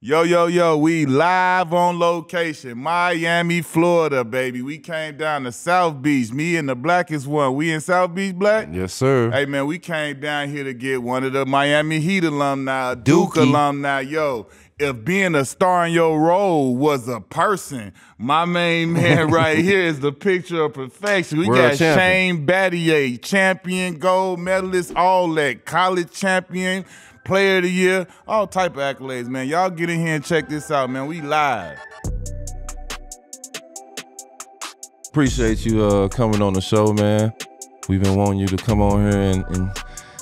Yo, yo, yo, we live on location, Miami, Florida, baby. We came down to South Beach, me and the blackest one. We in South Beach, Black? Yes, sir. Hey, man, we came down here to get one of the Miami Heat alumni, Duke alumni. Yo, if being a star in your role was a person, my main man right here is the picture of perfection. We got Shane Battier, champion, gold medalist, all that, college champion, Player of the Year, all type of accolades, man. Y'all get in here and check this out, man. We live. Appreciate you coming on the show, man. We've been wanting you to come on here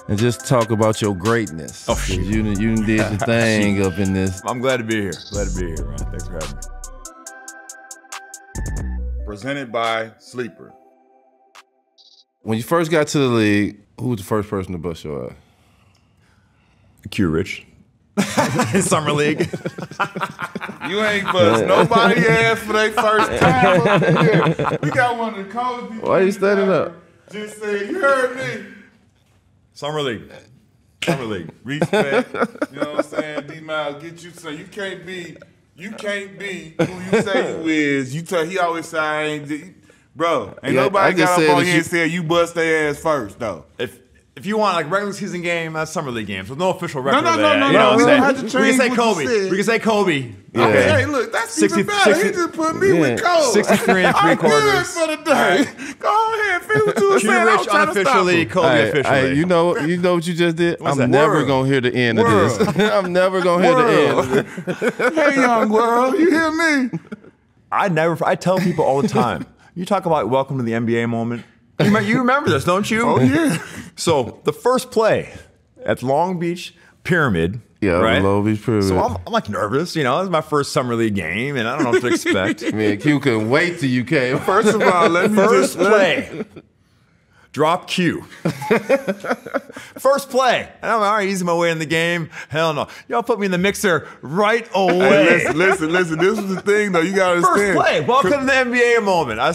and just talk about your greatness. Oh, shit. You did the thing up in this. I'm glad to be here. Glad to be here, man. Thanks for having me. Presented by Sleeper. When you first got to the league, who was the first person to bust your ass? Q Rich. Summer League. You ain't bust nobody ass for their first time over here. We got one of the coaches. Why you standing up? Just said, you heard me. Summer League. Summer League. Respect. You know what I'm saying? D-Miles, get you some. You can't be who you say you is. He always say, I ain't, bro, ain't nobody got up on here and said you bust their ass first, though. If you want like regular season game, that's summer league game. So no official record. No. You know we what don't I'm have to change. We can say Kobe. We can say Kobe. Yeah. Okay, hey, look, that's even better. He just put me with Kobe. 63 and three quarters. I'm good for the day. Go ahead, finish what you were saying. Q Rich unofficially, Kobe officially. Hey, you know what you just did? I'm never gonna hear the end of this. I'm never gonna hear the end of this. Hey, young world, you hear me? I tell people all the time. You talk about welcome to the NBA moment. You remember this, don't you? Oh, yeah. So the first play at Long Beach Pyramid. Yeah, right? Long Beach Pyramid. So I'm like nervous, you know. This is my first summer league game, and I don't know what to expect. Man, Q couldn't wait till you came. First of all, let me first play. Drop Q. First play. And I'm all right, easing my way in the game. Hell no. Y'all put me in the mixer right away. Hey, listen. This was the thing, though. You got to understand. First play. Welcome to the NBA moment. I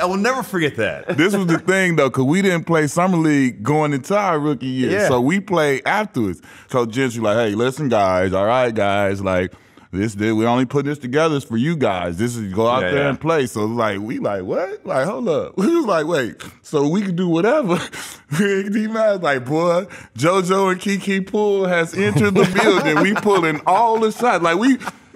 will never forget that. This was the thing, though, because we didn't play Summer League going into our rookie year. Yeah. So we played afterwards. Coach Gentry like, hey, listen, guys. All right, guys. Like, we only put this together for you guys. This is go out there and play. So like we like what? Like hold up. We was like wait. So we could do whatever. D-Miles like boy, JoJo and Kiki Poole has entered the building. We pulling all the shots. Like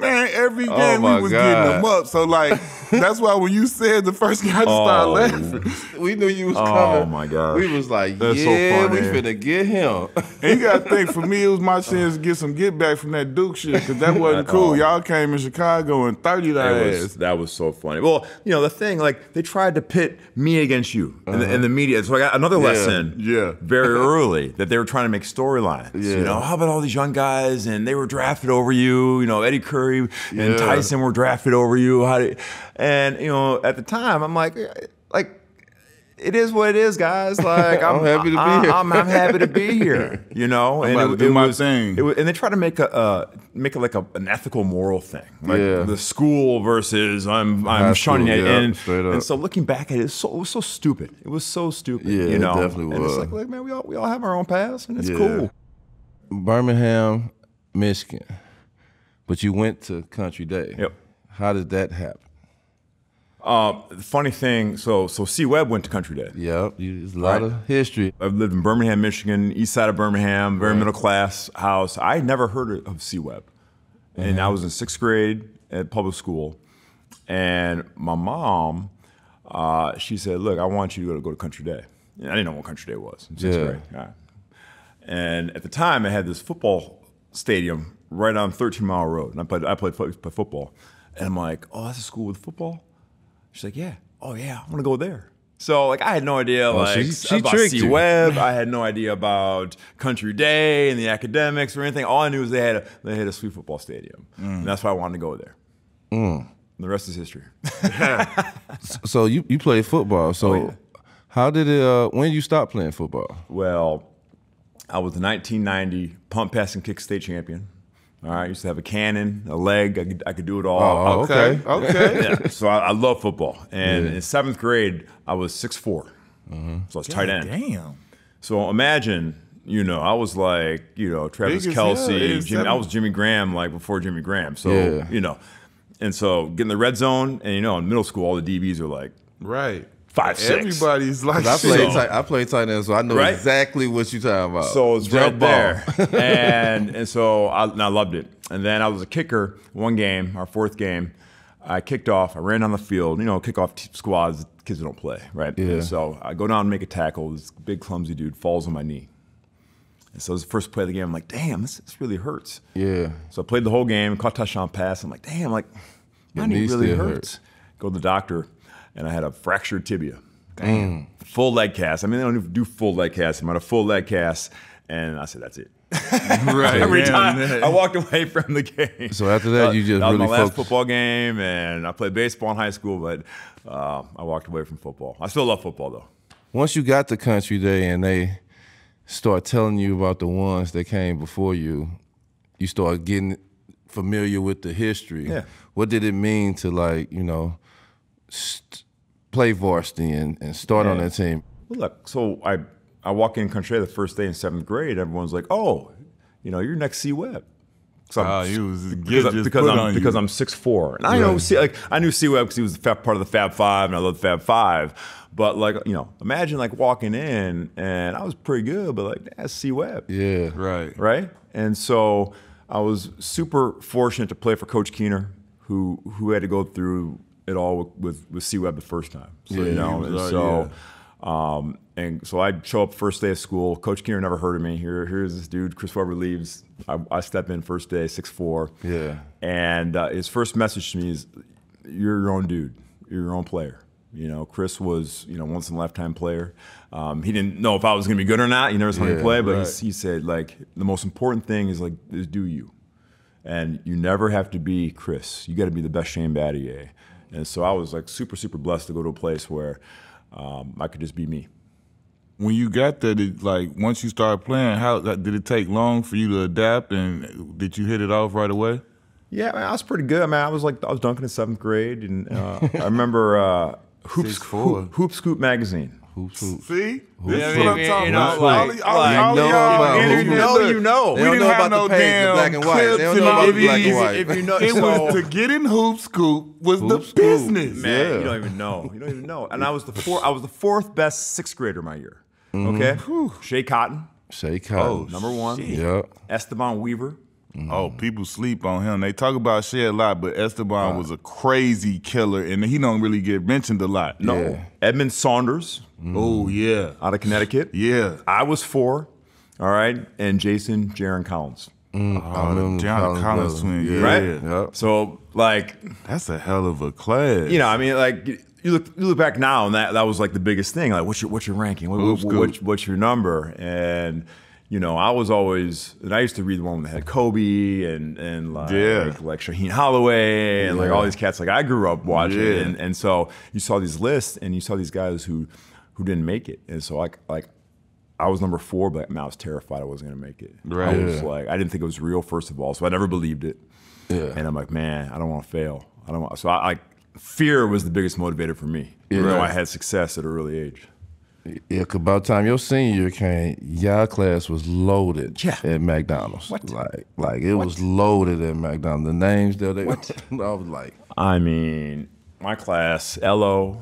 every game we was getting them up. So like that's why when you said the first guy to start laughing, we knew you was coming. Oh my God. We was like, that's yeah, so funny. we finna get him. And you gotta think, for me, it was my chance to get some get back from that Duke shit, because that wasn't cool. Y'all came in Chicago and 30 ass. That was so funny. Well, you know, the thing, like, they tried to pit me against you in the media. So I got another lesson very early that they were trying to make storylines. Yeah. You know, how about all these young guys and they were drafted over you? You know, Eddie Curry and Tyson were drafted over you. And, you know, at the time, I'm like, it is what it is, guys. Like I'm happy to be here. I'm happy to be here. You know, I'm about to do my thing. And they try to make it like an ethical, moral thing, like the school versus I'm shunning it. And so looking back at it, it was so stupid. It was so stupid. Yeah, you know? It definitely was. And it's like man, we all have our own paths, and it's cool. Birmingham, Michigan, but you went to Country Day. Yep. How did that happen? The funny thing, so C. Webb went to Country Day. Yep, there's a lot of history. I've lived in Birmingham, Michigan, east side of Birmingham, very middle class house. I had never heard of C. Webb. And I was in 6th grade at public school. And my mom, she said, look, I want you to go to Country Day. And I didn't know what Country Day was in 6th grade. Yeah. And at the time, I had this football stadium right on 13 Mile Road. And I played football. And I'm like, oh, that's a school with football? She's like, yeah. Oh, yeah, I'm going to go there. So, like, I had no idea about C. Webb. I had no idea about Country Day and the academics or anything. All I knew was they had a sweet football stadium. And that's why I wanted to go there. The rest is history. So you played football. So how did it, when did you stop playing football? Well, I was the 1990 pump, pass, and kick state champion. All right, I used to have a cannon, a leg. I could do it all. Oh, okay. Yeah, so I love football. And in 7th grade, I was 6'4". So I was tight end. Damn. So imagine You know, I was like, you know, Travis Kelce. I was Jimmy Graham like before Jimmy Graham. So, you know, and so get in the red zone, and you know, in middle school, all the DBs are like 5'6". Everybody's like, I played tight end, so I know exactly what you're talking about. So it's right there, and so I loved it. And then I was a kicker one game, our fourth game. I kicked off. I ran down the field. You know, kickoff squads, kids don't play, right? Yeah. So I go down and make a tackle. This big clumsy dude falls on my knee. And so it was the first play of the game. I'm like, damn, this really hurts. Yeah. So I played the whole game, caught touchdown pass. I'm like, damn, like my knee really hurts. Go to the doctor, and I had a fractured tibia. Damn. Full leg cast. I mean, they don't even do full leg cast. I'm at a full leg cast, and I said, that's it. Every time I walked away from the game. So after that, you just that really was my last focused. football game, and I played baseball in high school, but I walked away from football. I still love football, though. Once you got to Country Day and they start telling you about the ones that came before you, you start getting familiar with the history. Yeah. What did it mean to, like, you know, play varsity and start on that team? Well, look, so I walk in Country the first day in 7th grade. Everyone's like, "Oh, you know, you're next C Webb." Because I'm 6'4", and I knew C Webb because he was part of the Fab Five, and I loved Fab Five. But like, you know, imagine like walking in, and I was pretty good, but like, that's C Webb. Yeah, right. And so I was super fortunate to play for Coach Keener, who had to go through it all with C Webb the first time. So you know, and so I show up first day of school. Coach Keener never heard of me. Here's this dude, Chris Webber leaves. I step in first day, 6'4". Yeah. And his first message to me is, "You're your own dude. You're your own player." You know, Chris was, you know, once in a lifetime player. He didn't know if I was going to be good or not. He never saw me play, but he said, like, the most important thing is do you, and you never have to be Chris. You got to be the best Shane Battier. And so I was like super blessed to go to a place where I could just be me. When you got there, once you started playing, how did it take long for you to adapt, and did you hit it off right away? Yeah, man, I was pretty good. I mean, I was dunking in 7th grade, and I remember Hoop Scoop magazine. See? This is what I'm talking about. You know. We didn't have no damn black and white. They don't know about the black and white. If you know, it was to get in Hoop Scoop was the business. Man, you don't even know. And I was the fourth best 6th grader my year. Okay? Shea Cotton. Number 1. Yep. Esteban Weaver. Oh, people sleep on him. They talk about Shea a lot, but Esteban was a crazy killer, and he don't really get mentioned a lot. No. Yeah. Edmund Saunders. Oh, yeah. Out of Connecticut. Yeah. I was 4. All right. And Jaron Collins. John Collins twin. Yeah. Right? Yep. So, like, that's a hell of a class. You know, I mean, like, you look back now, and that was like the biggest thing. Like, what's your ranking? What's your number? And you know, I was always, and I used to read the one that had Kobe and like Shaheem Holloway and like all these cats. Like I grew up watching, and so you saw these lists and you saw these guys who didn't make it, and so I was number 4, but man, I was terrified I wasn't gonna make it. Right. I was like, I didn't think it was real, first of all, so I never believed it. Yeah. And I'm like, man, I don't want to fail. I don't want. So fear was the biggest motivator for me. Even though I had success at an early age. Yeah, because by the time your senior year came, y'all class was loaded at McDonald's. What? Like it was loaded at McDonald's. The names there, I was like. I mean, my class, Elo,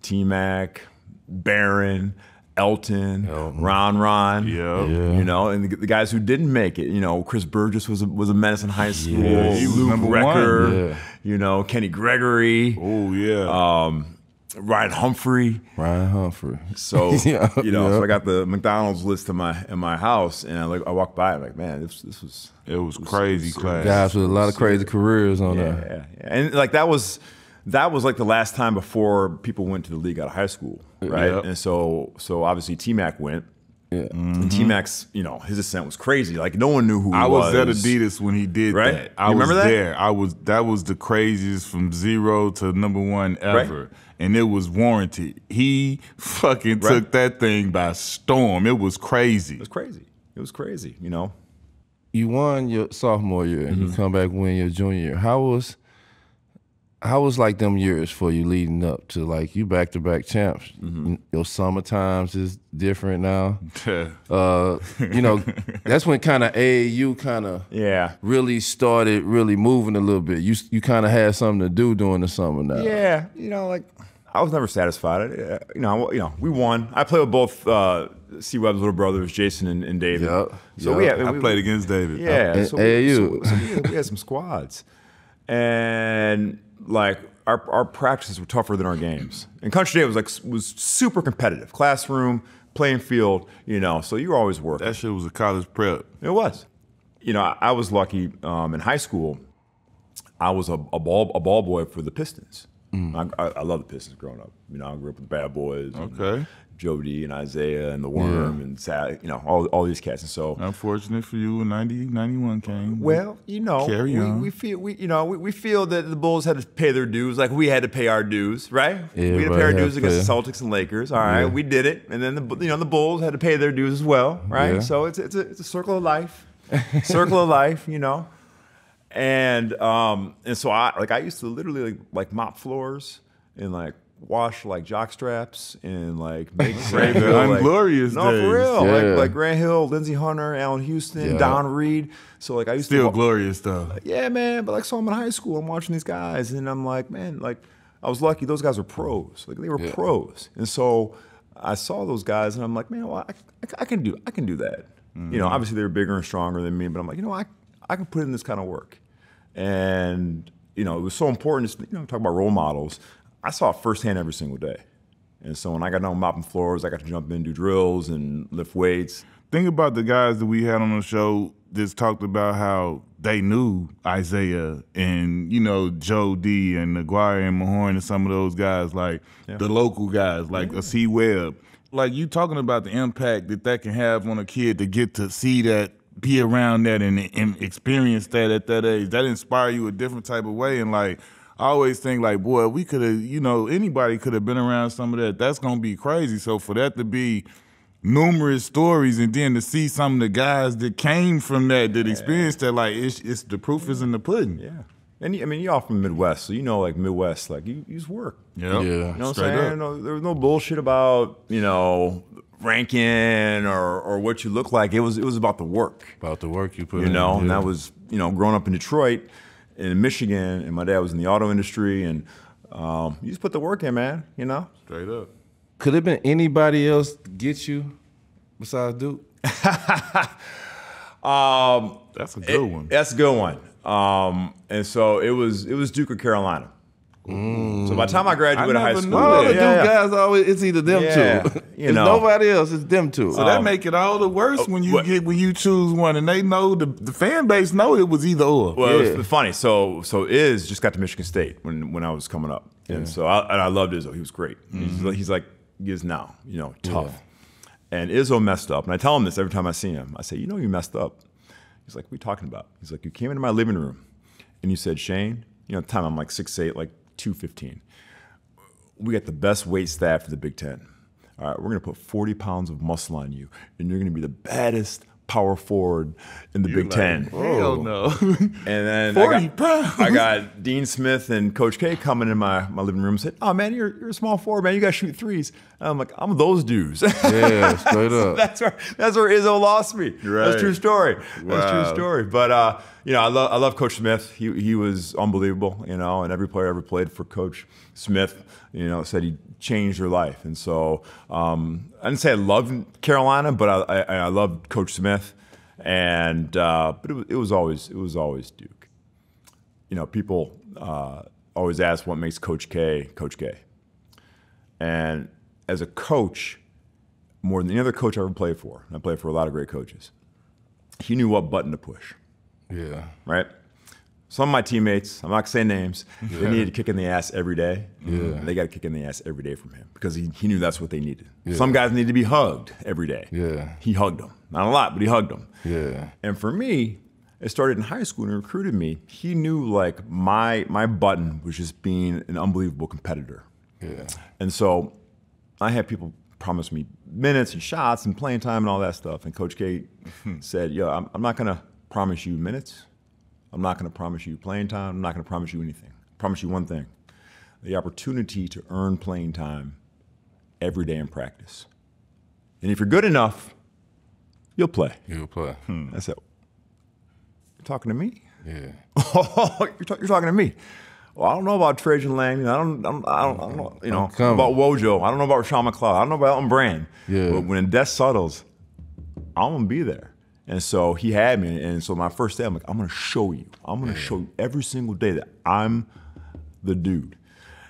T-Mac, Barron, Elton, Ron. Yeah. You know, and the guys who didn't make it, you know, Chris Burgess was a menace in high school. Yeah, he was Luke number Recker, 1. Yeah. You know, Kenny Gregory. Oh, yeah. Ryan Humphrey. So so I got the McDonald's list in my house, and I walked by. I'm like, man, this was crazy class. Guys with a lot of crazy careers on there. Yeah, and like that was like the last time before people went to the league out of high school, right? Yep. And so obviously T-Mac went. Yeah. And T-Mac's, you know, his ascent was crazy. Like no one knew who he was. I was at Adidas when he did that. I remember that? There. That was the craziest from 0 to number 1 ever. Right. And it was warranted. He fucking took that thing by storm. It was crazy. It was crazy, you know. You won your sophomore year and you come back win your junior year. How How was like them years for you leading up to like you back-to-back champs? Your summer times is different now. You know, that's when kind of AAU kind of really started really moving a little bit. You kind of had something to do during the summer now. Yeah, you know, like I was never satisfied. You know, we won. I played with both C. Webb's little brothers, Jason and David. So I played against David. Yeah, so AAU. we had some squads, and like our practices were tougher than our games. And Country Day was super competitive, classroom, playing field. You know, so you were always working. That shit was a college prep. It was. You know, I was lucky in high school. I was a ball boy for the Pistons. I love the Pistons growing up. You know, I grew up with the Bad Boys. Okay. Jody and Isaiah and the Worm and Sal, you know, all these cats. And so unfortunate for you when 91 came. Well, you know, we feel that the Bulls had to pay their dues, like we had to pay our dues, right? Yeah, we had to pay our dues against the Celtics and Lakers. All right, we did it, and then the Bulls had to pay their dues as well, right? Yeah. So it's a circle of life, circle of life, you know. And so I used to literally like mop floors and like wash like jock straps and like make Unglorious no, days. for real. Yeah. Like Grant Hill, Lindsey Hunter, Allen Houston, Don Reed. So like I used Still to glorious stuff. Yeah, man. But like so I'm in high school, I'm watching these guys and I'm like, man, like I was lucky those guys were pros. Like they were pros. And so I saw those guys and I'm like, man, well, I can do that. You know, obviously they were bigger and stronger than me, but I'm like, you know, I can put in this kind of work. And, you know, it was so important, you know, talk about role models. I saw it firsthand every single day. And so when I got done mopping floors, I got to jump in, do drills and lift weights. Think about the guys that we had on the show that talked about how they knew Isaiah and, you know, Joe D and Aguirre and Mahorn and some of those guys, like the local guys, like a C. Webb. Like you talking about the impact that can have on a kid to get to see that, be around that and experience that at that age. That inspire you a different type of way. And like, I always think like, boy, we could have, you know, anybody could have been around some of that. That's going to be crazy. So for that to be numerous stories and then to see some of the guys that came from that experienced that, like, it's the proof is in the pudding. Yeah. And I mean, you're all from the Midwest, so you know, like Midwest, like you just work. Yeah. You know what I'm saying? No, there was no bullshit about, you know, ranking or what you look like. It was about the work. About the work you put in. You know, and that was, you know, growing up in Detroit, in Michigan, and my dad was in the auto industry, and you just put the work in, man, you know? Straight up. Could it have been anybody else get you besides Duke? That's a good one. That's a good one. And so it was Duke or Carolina. So by the time I graduated high school, all the Duke guys always it's either them two. You know, nobody else. It's them two. So that make it all the worse when you choose one, and they know the fan base know it was either or. Well, it was funny. So Iz just got to Michigan State when I was coming up, and so I loved Izzo. He was great. He's like he is now, you know, tough. And Izzo messed up, and I tell him this every time I see him. I say, you know, you messed up. He's like, what are you talking about? He's like, you came into my living room, and you said, Shane, you know, at the time I'm like 6'8", like 215. We got the best weight staff in the Big Ten. All right, we're going to put 40 pounds of muscle on you, and you're going to be the baddest power forward in the Big Ten. Hell no. And then 40 pounds. I got Dean Smith and Coach K coming in my living room and said, oh, man, you're a small forward, man. You got to shoot threes. And I'm like, I'm those dudes. Yeah, straight up. That's where Izzo lost me. Right. That's a true story. Wow. That's a true story. But, you know, I love Coach Smith. He was unbelievable, you know, and every player ever played for Coach Smith, you know, said he changed their life. And so I didn't say I loved Carolina, but I loved Coach Smith. And but it was always Duke. You know, people always ask what makes Coach K Coach K. And as a coach, more than any other coach I ever played for, and I played for a lot of great coaches, he knew what button to push. Yeah. Right? Some of my teammates, I'm not going to say names, they needed to kick in the ass every day. Yeah. And they got to kick in the ass every day from him because he knew that's what they needed. Yeah. Some guys needed to be hugged every day. Yeah. He hugged them. Not a lot, but he hugged them. Yeah. And for me, it started in high school and he recruited me. He knew like my button was just being an unbelievable competitor. Yeah. And so I had people promise me minutes and shots and playing time and all that stuff. And Coach K said, yo, I'm not going to promise you minutes. I'm not going to promise you playing time. I'm not going to promise you anything. promise you one thing: the opportunity to earn playing time every day in practice. And if you're good enough, you'll play. You'll play. That's it. You're talking to me? Yeah. You're talking to me. Well, I don't know about Trajan Langdon. I don't know, you know, about Wojo. I don't know about Rashawn McLeod. I don't know about Elton Brand. Yeah. But when Des settles, I'm going to be there. And so he had me. And so my first day, I'm like, I'm going to show you. I'm going to show you every single day that I'm the dude.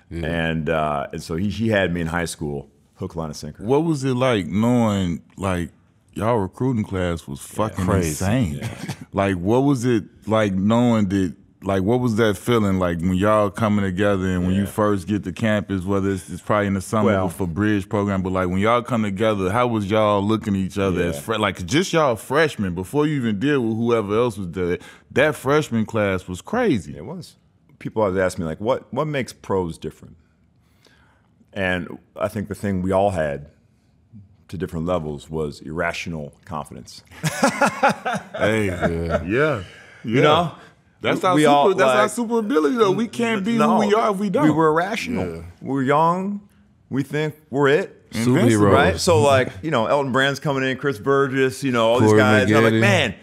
Yeah. And so he had me in high school, hook, line, and sinker. What was it like knowing, like, y'all recruiting class was fucking insane? Yeah. Like, what was it like knowing that, like, what was that feeling like when y'all coming together and when you first get to campus, whether it's probably in the summer for Bridge program, but like when y'all come together, how was y'all looking at each other as like just y'all freshmen before you even deal with whoever else was there? That freshman class was crazy. It was. People always ask me, like, what makes pros different? And I think the thing we all had to different levels was irrational confidence. Yeah. You know? That's our super ability, though. We can't be who we are if we don't. We were irrational. Yeah. We're young. We think we're it. Superheroes. Right? So, like, you know, Elton Brand's coming in, Chris Burgess, you know, all these guys. And I'm like, man,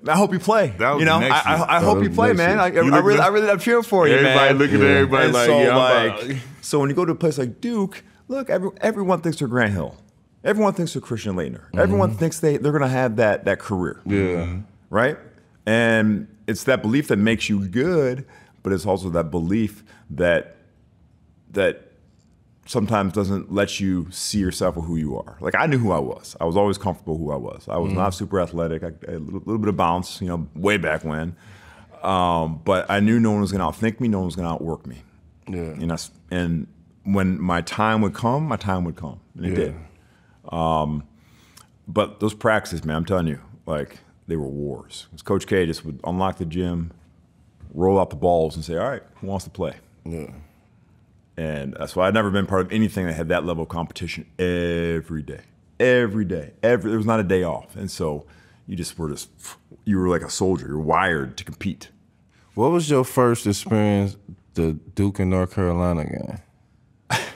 I hope you play. You know, I hope you play, man. I really I'm cheering for you, man. Everybody looking at everybody and like, so, yeah, so when you go to a place like Duke, look, everyone thinks they're Grant Hill. Everyone thinks they're Christian Laettner. Everyone thinks they're going to have that career. Yeah. Right? And it's that belief that makes you good, but it's also that belief that sometimes doesn't let you see yourself for who you are. Like, I knew who I was. I was always comfortable who I was. I was not super athletic. I had a little bit of bounce, you know, way back when. But I knew no one was going to outthink me. No one was going to outwork me. Yeah. And when my time would come, and it did. But those practices, man, I'm telling you, like, they were wars. Coach K just would unlock the gym, roll out the balls, and say, all right, who wants to play? Yeah. And that's why I'd never been part of anything that had that level of competition every day. Every day. There was not a day off. And so you were like a soldier. You're wired to compete. What was your first experience, the Duke and North Carolina game?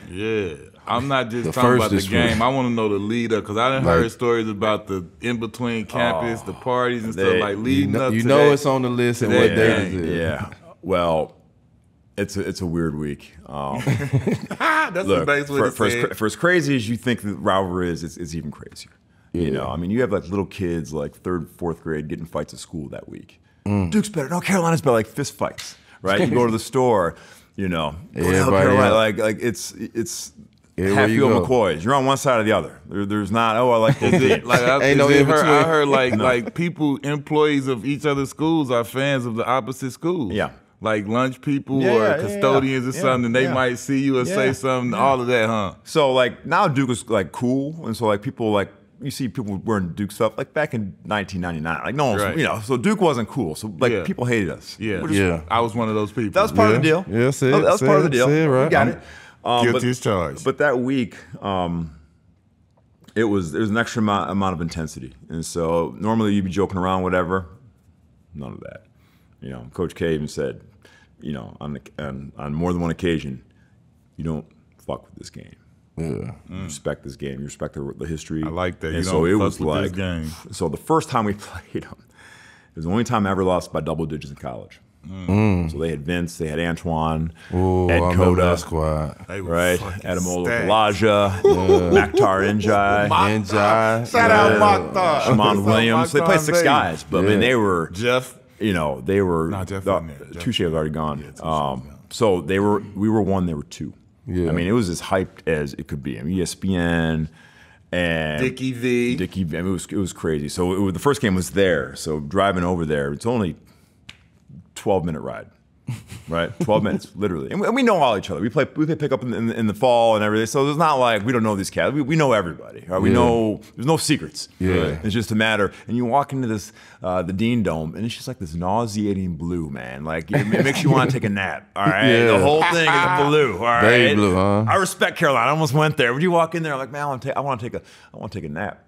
Yeah. I'm not just talking about the game. I want to know the lead up, because I done heard stories about the in-between campus, the parties and stuff, like leading up to You know it's on the list and what day is it. Yeah. Well, it's a weird week. That's look, for as crazy as you think the rivalry is, it's even crazier. Yeah. You know, I mean, you have like little kids like 3rd, 4th grade getting fights at school that week. Duke's better. No, Carolina's better. Like fist fights, right? You go to the store, you know, go to Carolina. Like it's Hatfield McCoys. You're on one side or the other. There's not. Oh, I like this. I heard like people, employees of each other's schools are fans of the opposite schools. Yeah. Like lunch people or custodians or something. They might see you or say something. All of that, huh? So like now Duke is like cool, and so like people like you see people wearing Duke stuff like back in 1999. Like no one, you know. So Duke wasn't cool. So like people hated us. I was one of those people. That was part of the deal. Yeah, that was part of the deal. Right. We got it. Guilty as charged. But that week, there was an extra amount of intensity, and so normally you'd be joking around, whatever. None of that. You know, Coach K even said, you know, on more than one occasion, you don't fuck with this game. Yeah. You respect this game. You respect the history. I like that. And you so don't it fuck was with like this game. So the first time we played them, it was the only time I ever lost by double digits in college. So they had Vince, they had Antoine, Ed Coda, squad, right? Adamola Kalaja, Maktar Njai, shout out Maktar, Shamon Williams. They played 6 guys, but I mean they were Jeff. You know they were. Touche was already gone. So we were 1, they were 2. Yeah. I mean it was as hyped as it could be. I mean ESPN. And Dickie V. I mean, it was crazy. So the first game was there. So driving over there, it's only 12-minute ride, right? 12 minutes, literally. And we know all each other. We play pickup in the fall and everything. So it's not like we don't know these cats. We know everybody. Right? We know there's no secrets. Yeah. It's just a matter. And you walk into this the Dean Dome, and it's just like this nauseating blue, man. Like it makes you want to take a nap. All right, the whole thing is blue. All right, baby blue, huh? I respect Carolina. I almost went there. When you walk in there, I'm like, man, I want to take a nap.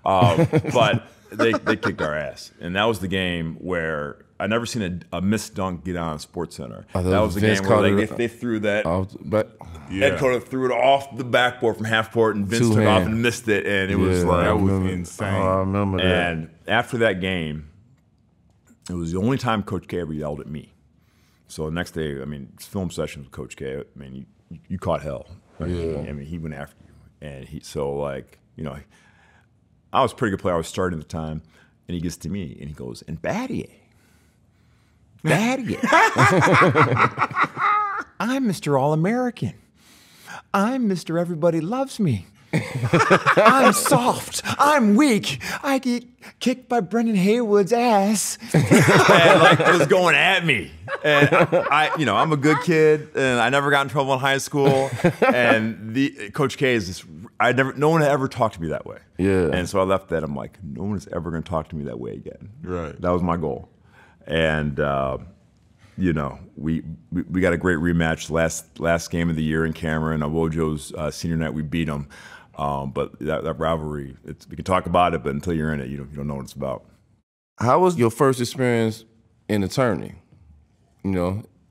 But they kicked our ass, and that was the game where I never seen a missed dunk get on Sports Center. That was the game where they threw that. Ed Cota threw it off the backboard from half court, and Vince took off and missed it, and it was like that was insane. I remember that. And after that game, it was the only time Coach K ever yelled at me. So the next day, I mean, film sessions with Coach K. I mean, you caught hell. Right? Yeah. I mean, he went after you, and I was a pretty good player. I was starting at the time, and he gets to me and he goes, "And Battier, I'm Mr. All-American. I'm Mr. Everybody Loves Me. I'm soft. I'm weak. I get kicked by Brendan Haywood's ass." And like it was going at me. And I'm a good kid, and I never got in trouble in high school. And Coach K is this. No one had ever talked to me that way. Yeah. And so I left that. I'm like, no one is ever going to talk to me that way again. Right. That was my goal. And we got a great rematch last game of the year in Cameron. Wojo's senior night, we beat them. But that rivalry, we can talk about it, but until you're in it, you don't know what it's about. How was your first experience in the tourney?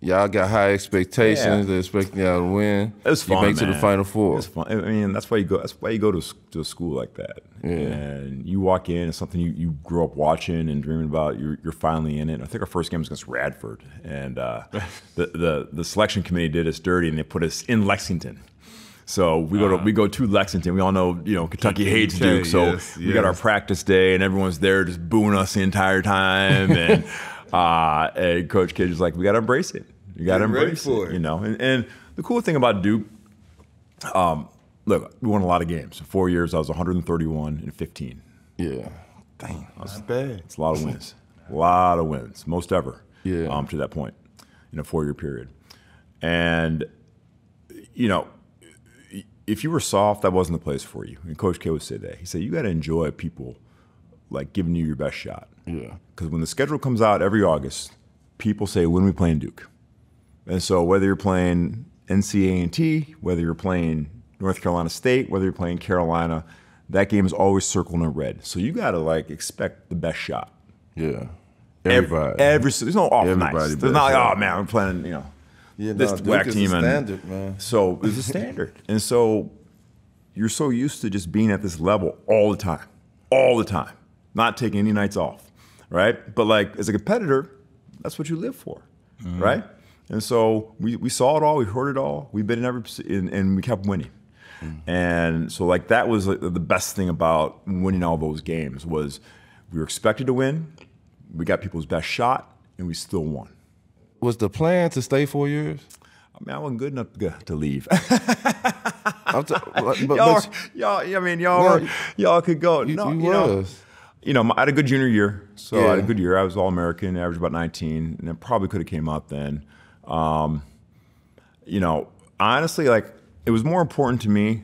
Y'all got high expectations. They're expecting y'all to win. It was fun, You make to the Final Four. It's fun. I mean, that's why you go. That's why you go to a school like that. Yeah. And you walk in, it's something you grew up watching and dreaming about. You're finally in it. I think our first game was against Radford, and the selection committee did us dirty, and they put us in Lexington. So we go to Lexington. We all know Kentucky hates Duke, so we got our practice day, and everyone's there just booing us the entire time. And Coach K was like, "We got to embrace it. You got to embrace it." And the cool thing about Duke, look, we won a lot of games. In 4 years, I was 131 and 15. Yeah, dang, that's bad. It's a lot of wins. A lot of wins, most ever. Yeah. To that point, in a 4-year period, and if you were soft, that wasn't the place for you. And Coach K would say that. He said, you got to enjoy people like giving you your best shot. Yeah. Because when the schedule comes out every August, people say, when are we playing Duke? And so whether you're playing NCAA&T, whether you're playing North Carolina State, whether you're playing Carolina, that game is always circled in red. So you got to expect the best shot. Yeah. Everybody. There's no off Everybody nights. There's not like, oh man, we're playing, this whack Duke team. is a standard, man. So it's a standard. And so you're so used to just being at this level all the time, not taking any nights off, right? But as a competitor, that's what you live for, right? And so we saw it all, we heard it all, we've been in and we kept winning. And so that was the best thing about winning all those games was we were expected to win, we got people's best shot, and we still won. Was the plan to stay 4 years? I mean, I wasn't good enough to leave. Y'all could go. I had a good junior year, so I had a good year. I was All-American, averaged about 19, and I probably could have came out then. Honestly, it was more important to me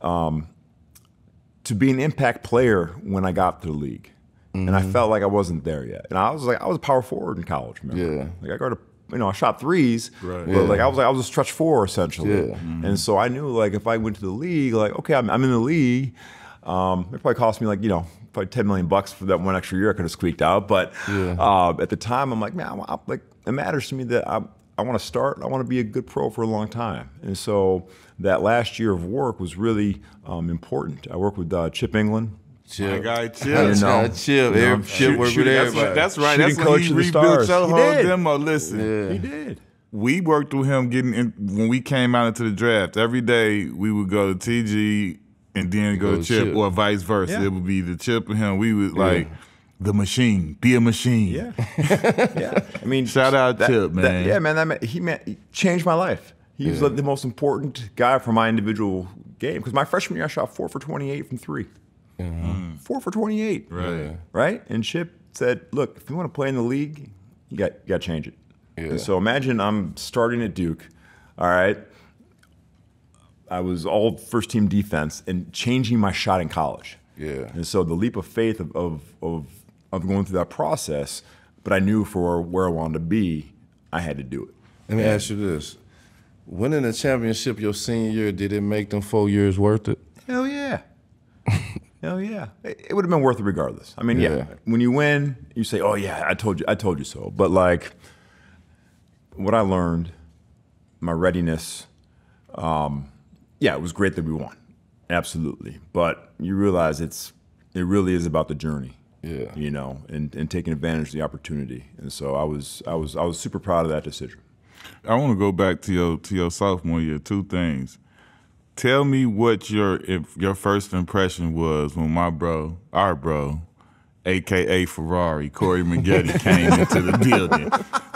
to be an impact player when I got to the league. And I felt like I wasn't there yet. And I was a power forward in college, remember? Yeah. I got I shot threes, right. But I was a stretch four essentially. Yeah. And so I knew if I went to the league, okay, I'm in the league. It probably cost me probably $10 million for that one extra year I could have squeaked out. But at the time, I'm like, man, it matters to me that I want to start. I want to be a good pro for a long time. And so that last year of work was really important. I worked with Chip England. My guy Chip. Chip worked with everybody. That's right. That's when he rebuilt your whole demo. Listen. He did. We worked with him when we came out into the draft. Every day we would go to TG and then go to Chip, or vice versa. Yeah. It would be the Chip and him. We would the machine, be a machine. Yeah. Yeah. I mean, shout out Chip, man. He changed my life. He was the most important guy for my individual game. Because my freshman year, I shot 4 for 28 from 3. 4 for 28. Right? And Chip said, look, if you want to play in the league, you got to change it. Yeah. And so imagine I'm starting at Duke, all right? I was all first-team defense and changing my shot in college. Yeah. And so the leap of faith of going through that process, but I knew for where I wanted to be, I had to do it. Let me ask you this. Winning the championship your senior year, did it make them 4 years worth it? Hell yeah. hell yeah. It would have been worth it regardless. I mean, yeah. When you win, you say, oh yeah, I told you so. But like, what I learned, my readiness, it was great that we won. Absolutely. But you realize it really is about the journey. Yeah. You know, and taking advantage of the opportunity. And so I was super proud of that decision. I want to go back to your sophomore year. 2 things. Tell me what your first impression was when our bro, a.k.a. Ferrari, Corey Maggette, came into the building.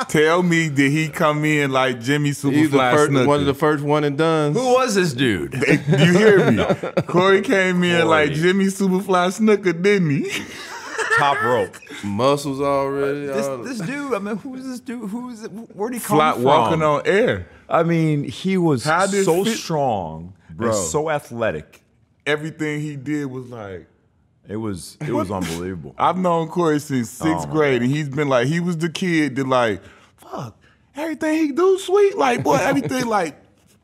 Tell me, did he come in like Jimmy Superfly Snuka? One of the first one and done. Who was this dude? You hear me? Corey came in like Jimmy Superfly Snuka, didn't he? Top rope. Muscles already. This dude, I mean, who is this dude? Where'd he come from? Walking on air. I mean, he was so strong, bro. So athletic. Everything he did was like... It was unbelievable. I've known Corey since 6th grade, and he's been like, he was the kid that like, fuck, everything he do sweet. Like, boy, everything like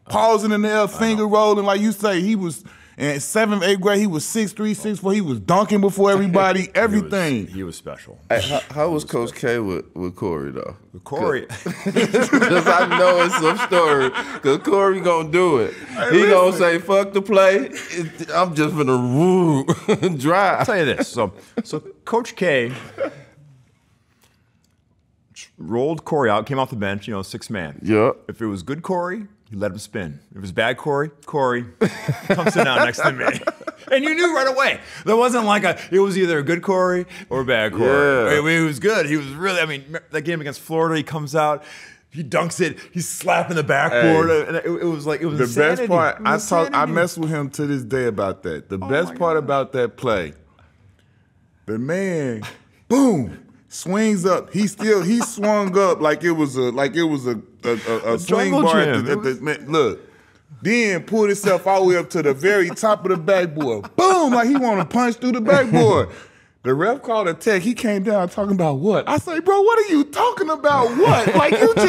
pausing in the air, finger rolling. Like you say, he was... In 7th, 8th grade, he was 6'3", 6'4". He was dunking before everybody. Everything. He was special. Hey, how was Coach K with Corey though? With Corey, because I know it's some story. Because Corey gonna do it. He gonna say fuck the play. I'm just gonna drive. I'll tell you this. So Coach K rolled Corey out, came off the bench. 6 man. Yeah. If it was good Corey, he let him spin. If it was bad Corey, come sit down next to me. And you knew right away. There wasn't like it was either a good Corey or a bad Corey. Yeah. I mean, he was good. He was really, that game against Florida, he comes out, he dunks it, he's slapping the backboard. And it was the insanity. Best part, I mess with him to this day about that. The best part about that play, the man, boom, swings up. He swung up like it was a swing bar. Look, then pulled himself all the way up to the very top of the backboard. Boom, like he want to punch through the backboard. The ref called a tech. He came down talking about what? I say, bro, what are you talking about? What? Like you just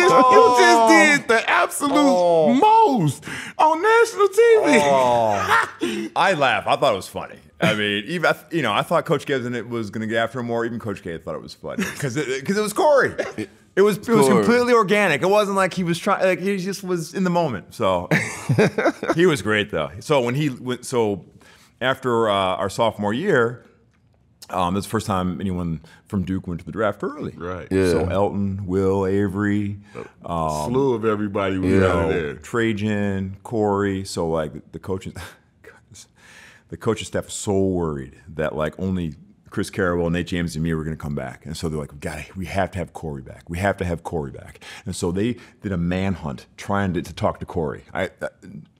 did the absolute most on national TV. I laughed. I thought it was funny. I mean, even I thought Coach K was going to get after him more. Even Coach K thought it was funny because it was Corey. It was completely organic. It wasn't like he was trying. Like he just was in the moment. So he was great though. So when he went, after our sophomore year. This is the first time anyone from Duke went to the draft early. Right. Yeah. So Elton, Will, Avery. Slew of everybody was out there. Trajan, Corey. So like the coaching staff was so worried that like only Chris Carrawell, Nate James, and me were going to come back. And so they're like, we have to have Corey back. We have to have Corey back. And so they did a manhunt trying to talk to Corey,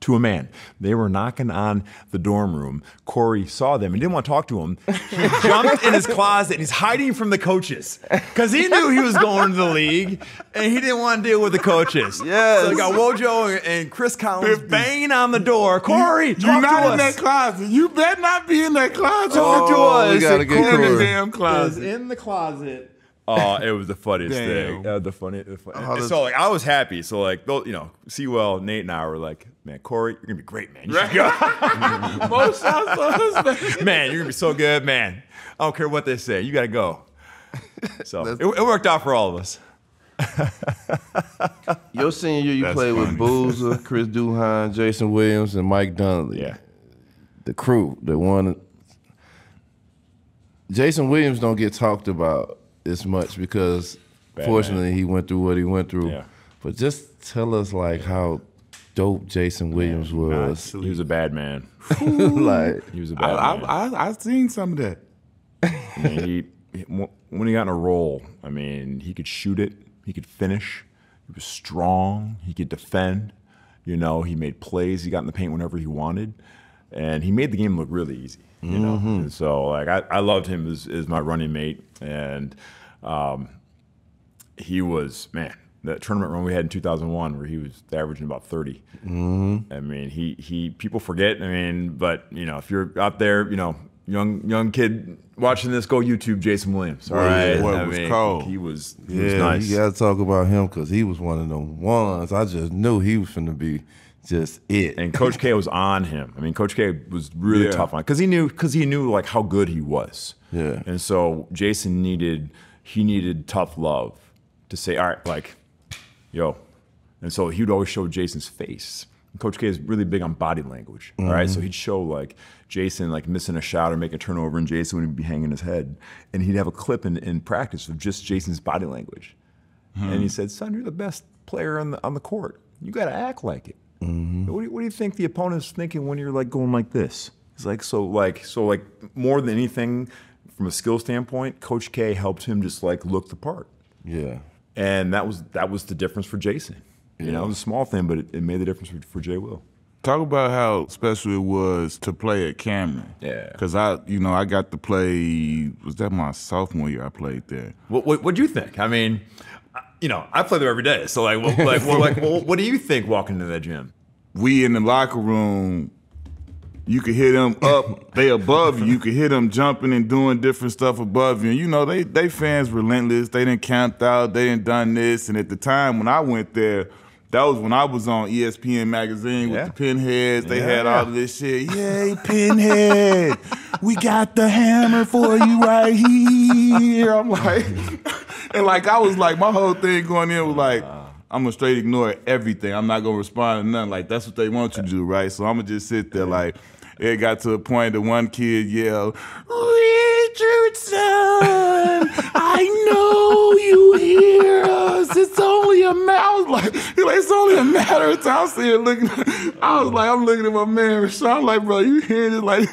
to a man. They were knocking on the dorm room. Corey saw them and didn't want to talk to him. He jumped in his closet and he's hiding from the coaches because he knew he was going to the league and he didn't want to deal with the coaches. Yes. So they got Wojo and Chris Collins banging on the door. Corey, talk you're not to in us. That closet. You better not be in that closet. Talk to us. We gotta get in the damn closet. In the closet. Oh, it was the funniest thing. The funniest. So like, I was happy. So like, Sewell, Nate, and I were like, man, Corey, you're gonna be great, man. You should go. Most shots man, you're gonna be so good, man. I don't care what they say. You gotta go. So it worked out for all of us. Your senior year, you played with Boozer, Chris Duhon, Jason Williams, and Mike Donnelly. Yeah. The crew, the one. Jason Williams don't get talked about as much because, fortunately, he went through what he went through. Yeah. But just tell us, like, how dope Jason Williams was. He was a bad man. Like, he was a bad man. I've seen some of that. I mean, when he got in a role, I mean, he could shoot it. He could finish. He was strong. He could defend. He made plays. He got in the paint whenever he wanted. And he made the game look really easy. And so like I loved him as my running mate, and he was, man, that tournament run we had in 2001 where he was averaging about 30. I mean, he people forget. I mean, but if you're out there, young kid watching this, go YouTube Jason Williams. All right, was cold. He was nice. You got to talk about him because he was one of them ones. I just knew he was finna be just it. And Coach K was on him. I mean, Coach K was really tough on because he knew like how good he was. Yeah. And so Jason needed tough love to say, all right, like, yo. And so he would always show Jason's face. And Coach K is really big on body language. All right, so he'd show like Jason like missing a shot or making a turnover, and Jason would be hanging his head, and he'd have a clip in practice of just Jason's body language. And he said, "Son, you're the best player on the court. You got to act like it. What do you think the opponent's thinking when you're like going like this?" He's like, so more than anything, from a skill standpoint, Coach K helped him just like look the part. Yeah. And that was the difference for Jason. You know, it was a small thing, but it made the difference for Jay Will. Talk about how special it was to play at Cameron. Yeah. Because I got to play. Was that my sophomore year? I played there. What'd you think? I mean, I play there every day. So what do you think walking into that gym? We in the locker room. You could hear them up, they above you. You could hear them jumping and doing different stuff above you. And they fans relentless. They didn't camped out. They didn't done this. And at the time when I went there, that was when I was on ESPN magazine with the Pinheads. They had all of this shit. Yay, Pinhead! We got the hammer for you right here. I'm like, and like I was like, my whole thing going in was like, I'm gonna straight ignore everything. I'm not gonna respond to nothing. Like that's what they want you to do, right? So I'm gonna just sit there. Like it got to a point that one kid yelled, "Richardson, I know you hear us. It's only a matter." It's only a matter of time. I'm sitting looking. I'm looking at my man Rashawn. I'm like, bro, you hearing this? Like,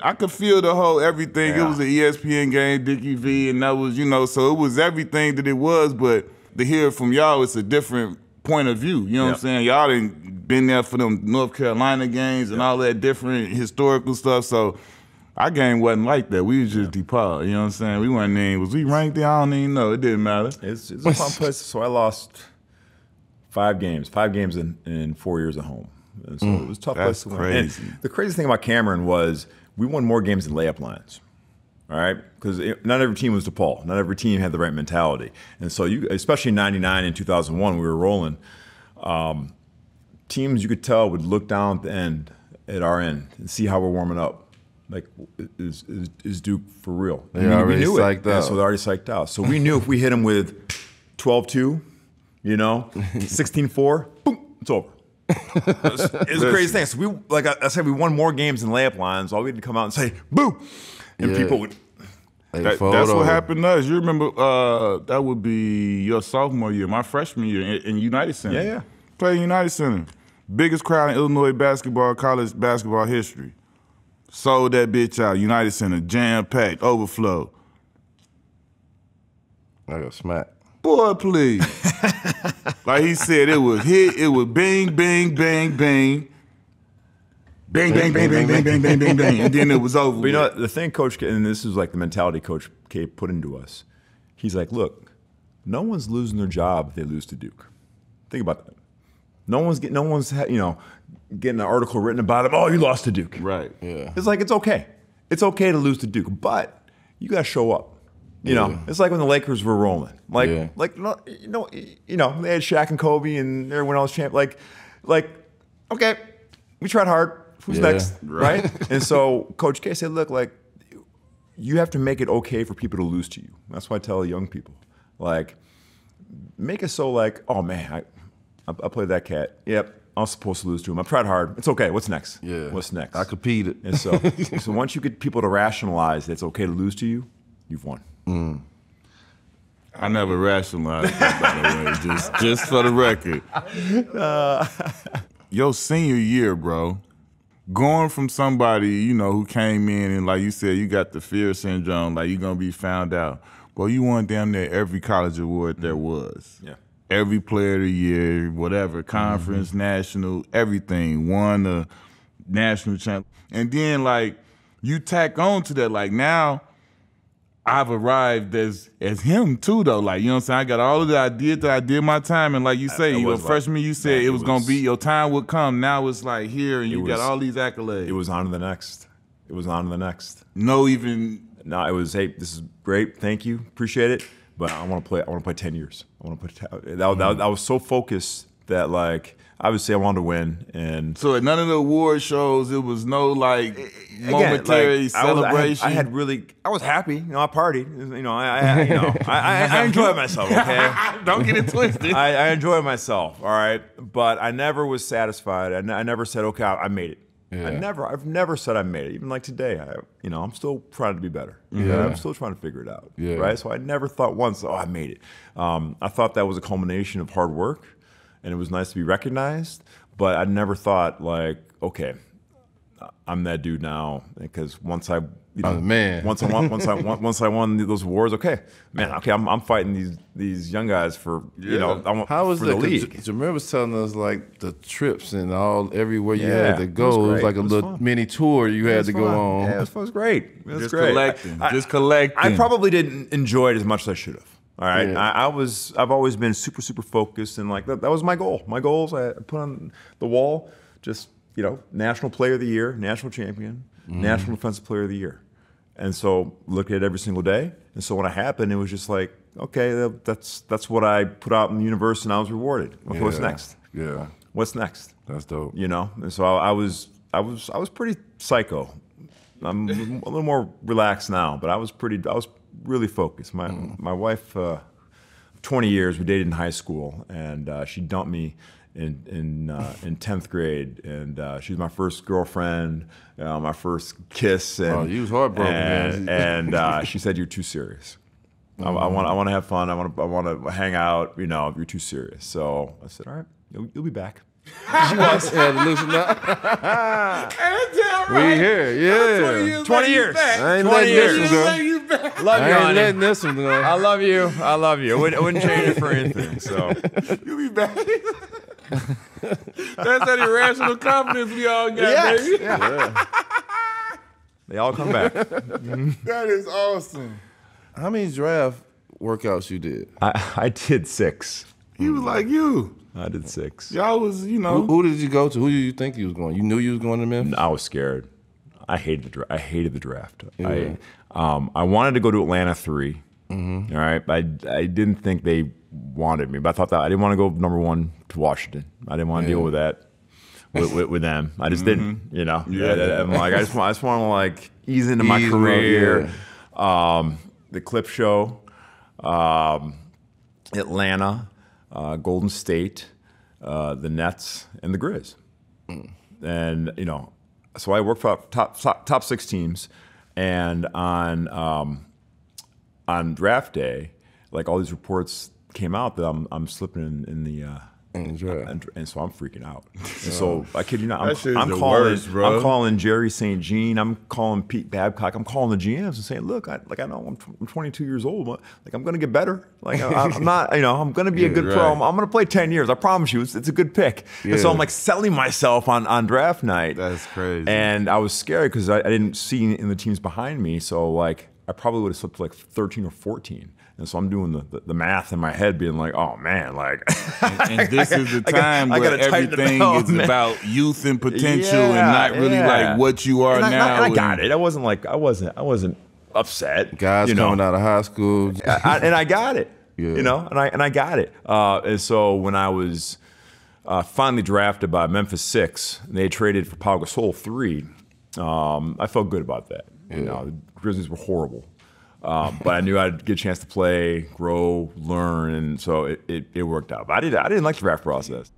I could feel the whole everything. Yeah. It was an ESPN game, Dickie V, and that was so it was everything that it was, but. To hear it from y'all, it's a different point of view. You know what I'm saying? Y'all done been there for them North Carolina games and all that different historical stuff. So our game wasn't like that. We was just DePaul. You know what I'm saying? We wasn't even, was we ranked there? I don't even know. It didn't matter. It's a fun place. So I lost 5 games in 4 years at home. And so it was a tough place to win. Crazy. And the crazy thing about Cameron was we won more games than layup lines. All right, because not every team was DePaul. Not every team had the right mentality, and so especially in '99 and 2001, we were rolling. Teams you could tell would look down at the end, at our end, and see how we're warming up. Like, is Duke for real? They're already psyched out. Yeah, so they're already psyched out. So we knew if we hit them with 12-2, 16-4, boom, it's over. It's the craziest thing. So like I said, we won more games than layup lines. All we had to come out and say, boo. And people would. That's what happened to us. You remember that would be your sophomore year, my freshman year in United Center. Yeah. Played in United Center. Biggest crowd in Illinois college basketball history. Sold that bitch out. United Center, jam-packed, overflow. I got smacked. Boy, please. Like he said, it was hit, it was bang, bang, bang, bang. Bang, bang, bang, bang, bang, bang, bang, bang, bang, and then it was over. But you know, the thing Coach K, and this is like the mentality Coach K put into us, he's like, look, no one's losing their job if they lose to Duke. Think about that. No one's getting an article written about him, oh, you lost to Duke. Right, yeah. It's like, it's okay. It's okay to lose to Duke, but you got to show up. You know, it's like when the Lakers were rolling. Like, they had Shaq and Kobe and everyone else champ. Like, okay, we tried hard. Who's next, right? And so Coach K said, look, like, you have to make it okay for people to lose to you. That's why I tell young people, like, make it so like, oh, man, I played that cat. Yep, I was supposed to lose to him. I tried hard. It's okay. What's next? Yeah. What's next? I competed. And so once you get people to rationalize that it's okay to lose to you, you've won. I never rationalized that, by the way, just for the record. Your senior year, bro, going from somebody, who came in and, like you said, you got the fear syndrome, like you're going to be found out. Well, you won damn near every college award there was. Yeah. Every player of the year, whatever, conference, national, everything, won a national champ. And then, like, you tack on to that, like, now I've arrived as him too, though. Like, you know what I'm saying? I got all of the ideas that I did my time, and like you say, you were freshman, you said it was gonna be your time would come. Now it's like here, and you got all these accolades. It was on to the next. It was on to the next. No, it was, hey, this is great, thank you, appreciate it, but I want to play 10 years. I want to play. I was so focused that like obviously I wanted to win. And so at none of the award shows, it was no like momentary celebration. I was happy. You know, I partied. You know, I enjoyed myself. Okay, don't get it twisted. I enjoyed myself. All right, but I never was satisfied. I never said, okay, I made it. Yeah. I've never said I made it. Even like today, I'm still trying to be better. Yeah. I'm still trying to figure it out. Yeah. Right. So I never thought once, oh, I made it. I thought that was a culmination of hard work, and it was nice to be recognized. But I never thought like, okay, I'm that dude now. Because once I once I won those awards, okay, I'm fighting these young guys for how was for that? the league. Jameer was telling us like the trips and everywhere you had to go. It was like a little mini tour you had to go on. Yeah, it was great. It was just great. Collecting. I probably didn't enjoy it as much as I should have. All right, yeah. I've always been super focused, and like that was my goal. My goals I put on the wall, just National Player of the Year, National Champion, National Defensive Player of the Year. And so looked at it every single day. And so when it happened, it was just like, okay, that's what I put out in the universe, and I was rewarded. Okay, what's next? Yeah. What's next? That's dope. And so I was pretty psycho. I'm a little more relaxed now, but I was really focused. My wife, 20 years, we dated in high school, and she dumped me in 10th grade, and she was my first girlfriend, my first kiss. And, you was heartbroken. And she said, "You're too serious. I want to have fun. I want to hang out. You're too serious." So I said, "All right, you'll be back." She was. Had to listen up. We here, yeah. 20 years. I ain't letting this one go. Love you, I ain't letting this one go. I love you. I love you. I wouldn't change it for anything. So you'll be back. That's that irrational confidence we all got, baby. Yeah. They all come back. That is awesome. How many draft workouts you did? I did 6. He was like you. I did 6. Y'all was, Who did you go to? Who did you think you was going? You knew you was going to Memphis? I was scared. I hated the draft. Yeah. I wanted to go to Atlanta 3. All right, I didn't think they wanted me, but I thought that I didn't want to go number 1 to Washington. I didn't want to deal with that with them. I just didn't, Yeah. I'm like, I just want to like ease into my career. The Clip Show, Atlanta, Golden State, the Nets, and the Grizz. And so I worked for top 6 teams, and on draft day, like all these reports came out that I'm slipping in the draft, and so I'm freaking out. And so I kid you not, I'm calling Jerry St. Jean, I'm calling Pete Babcock, I'm calling the GMs and saying, look, I know I'm 22 years old, but like I'm gonna get better. Like I'm not, I'm gonna be a good pro. I'm gonna play 10 years. I promise you, it's a good pick. Yeah. And so I'm like selling myself on draft night. That's crazy. And I was scared because I didn't see in the teams behind me. So like I probably would have slipped like 13 or 14. And so I'm doing the math in my head, being like, "Oh man, like." and this is the time where everything is about youth and potential, and not really like what you are now. And I got it. I wasn't upset. Guys coming out of high school, and I got it. Yeah. And I got it. And so when I was finally drafted by Memphis 6, and they traded for Pau Gasol 3, I felt good about that. Yeah. The Grizzlies were horrible. But I knew I'd get a chance to play, grow, learn, and so it worked out. But I didn't like the draft process.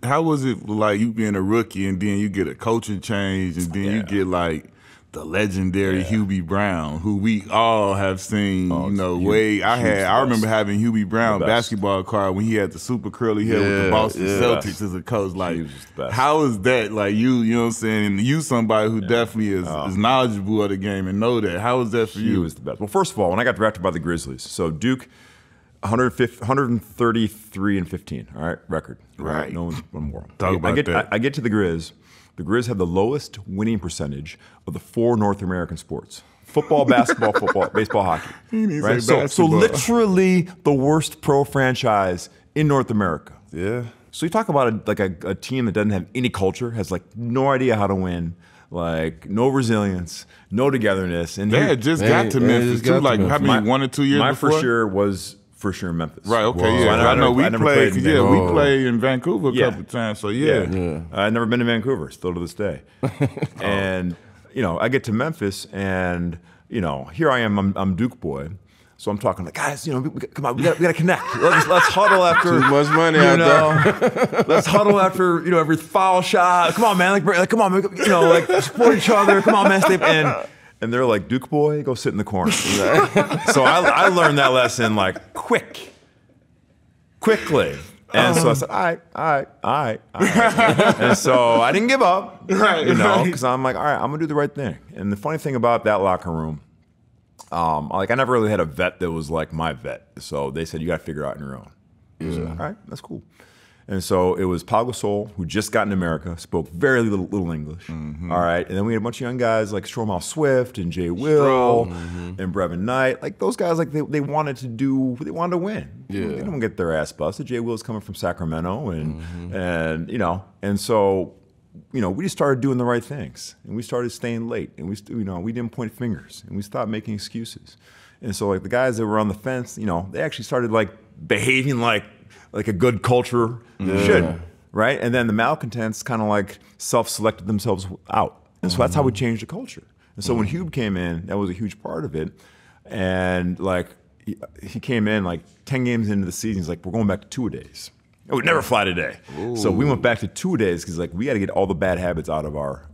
How was it like you being a rookie and then you get a coaching change and then you get like the legendary Hubie Brown, who we all have seen, I remember having Hubie Brown basketball card when he had the super curly hair with the Boston Celtics as a coach. Like, how is that? Like you know what I'm saying? And you somebody who definitely is knowledgeable of the game and know that. How was that for you? He was the best. Well, first of all, when I got drafted by the Grizzlies, so Duke, 133 and 15, all right, record. Right. No one's won more. Talk about that. I get to the Grizz. The Grizz have the lowest winning percentage of the 4 North American sports: football, basketball, baseball, hockey. Right? So literally the worst pro franchise in North America. Yeah. So you talk about a team that doesn't have any culture, has like no idea how to win, like no resilience, no togetherness. And they had just got to Memphis too. Like how many 1 or 2 years my before? first year was first year in Memphis. Right. Okay. Yeah. I know we played. Yeah, we played in Vancouver a couple times. So yeah. I've never been to Vancouver, still to this day. And I get to Memphis, and here I am. I'm Duke boy. So I'm talking like, guys, come on, we gotta connect. Let's huddle after too much money out there. Let's huddle after every foul shot. Come on, man, like come on, support each other. Come on, man, and they're like, Duke boy, go sit in the corner. So I learned that lesson like quickly. And so I said, all right. And so I didn't give up, because I'm like, all right, I'm gonna do the right thing. And the funny thing about that locker room, I never really had a vet that was like my vet. So they said, you got to figure it out on your own. Yeah. So, all right, that's cool. And so it was Pau Gasol, who just got in America, spoke very little English. Mm-hmm. All right. And then we had a bunch of young guys like Stromal Swift and Jay Will and Brevin Knight. Like those guys, like they wanted to win. Yeah. They don't get their ass busted. Jay Will's coming from Sacramento and so we just started doing the right things, and we started staying late, and we didn't point fingers, and we stopped making excuses. And so like the guys that were on the fence, they actually started like behaving like a good culture should, right? And then the malcontents kind of like self-selected themselves out. And so that's how we changed the culture. And so when Hube came in, that was a huge part of it. And like he came in like 10 games into the season, he's like, we're going back to 2-a-days. It would never fly today. Ooh. So we went back to 2-a-days because like we got to get all the bad habits out of our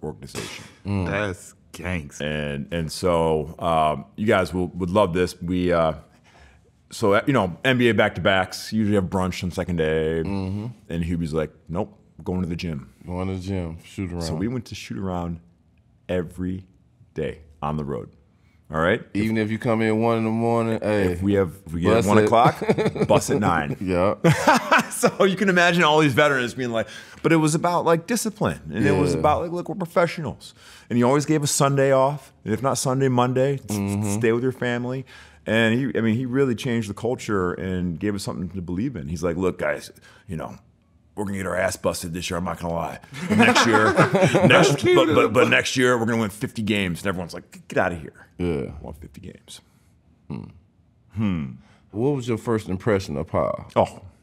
organization. That's gangs. And so you guys would love this. We NBA back-to-backs usually have brunch on second day, and Hubie's like, nope, going to the gym. Going to the gym, shoot around. So we went to shoot around every day on the road. All right. Even if you come in 1 a.m, hey, if we get at 1 o'clock, bus at 9. Yeah. So you can imagine all these veterans being like, but it was about like discipline, and it was about like, look, we're professionals, and he always gave us Sunday off, and if not Sunday, Monday, stay with your family. And he really changed the culture and gave us something to believe in. He's like, look, guys, we're gonna get our ass busted this year. I'm not gonna lie. But next year, but next year we're gonna win 50 games. And everyone's like, get out of here. Yeah, I want 50 games. What was your first impression of Pau?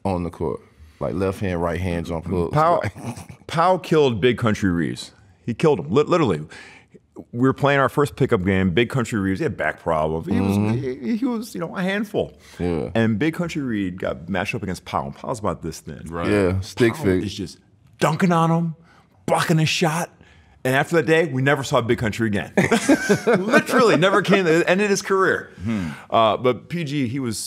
On the court, like left hand, right hand jump hooks. Pau killed Big Country Reeves. He killed him literally. We were playing our first pickup game. Big Country Reeves, he had back problems. He was a handful. Yeah. And Big Country Reed got matched up against Pau. And Pau's about this thin. Right. Yeah, stick figure. He's just dunking on him, blocking his shot. And after that day, we never saw Big Country again. Literally, never came. Ended his career. But PG, he was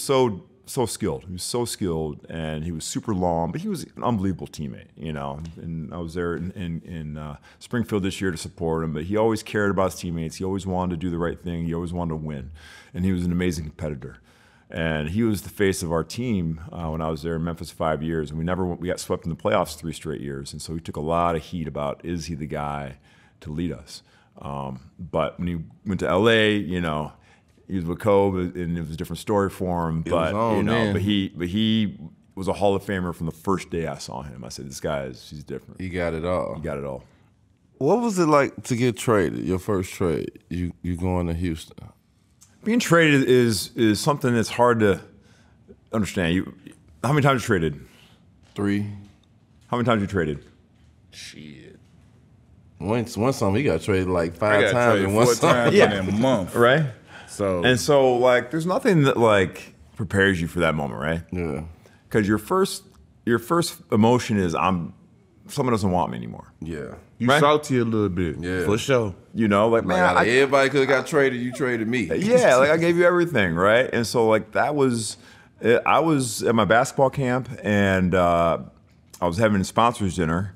so skilled. He was so skilled, and he was super long, but he was an unbelievable teammate, And I was there in Springfield this year to support him, but he always cared about his teammates. He always wanted to do the right thing. He always wanted to win, and he was an amazing competitor. And he was the face of our team when I was there in Memphis 5 years, and we got swept in the playoffs 3 straight years, and so he took a lot of heat about, is he the guy to lead us? But when he went to LA, he was with Kobe, and it was a different story for him. But he was a Hall of Famer from the first day I saw him. I said, this guy he's different. He got it all. He got it all. What was it like to get traded? Your first trade, you going to Houston? Being traded is something that's hard to understand. How many times you traded? 3. How many times you traded? Shit. One summer he got traded like 5 times in one summer. In a month, right? So like there's nothing that like prepares you for that moment, right? Yeah. Because your first emotion is someone doesn't want me anymore. Yeah. You salty a little bit. Yeah. For sure. Like man, everybody could have got traded. You traded me. Yeah, like I gave you everything, right? And so like that was, I was at my basketball camp, and I was having a sponsors dinner.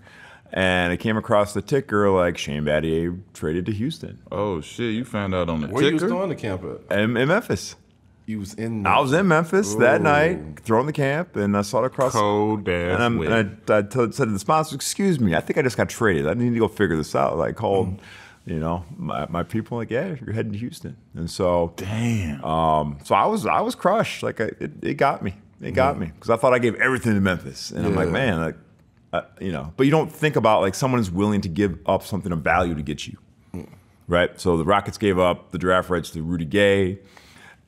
And I came across the ticker like Shane Battier traded to Houston. Oh shit! You found out on the ticker? Where you was doing the camp at? In Memphis. You was in. I was in Memphis that night, throwing the camp, and I saw it across. Cold ass. And I said to the sponsor, "Excuse me, I think I just got traded. I need to go figure this out." I called, my people, like, "Yeah, you're heading to Houston." And so, damn. So I was crushed. Like it got me. It got me because I thought I gave everything to Memphis, and I'm like, man, like. But you don't think about like someone is willing to give up something of value to get you, right? So the Rockets gave up the draft rights to Rudy Gay,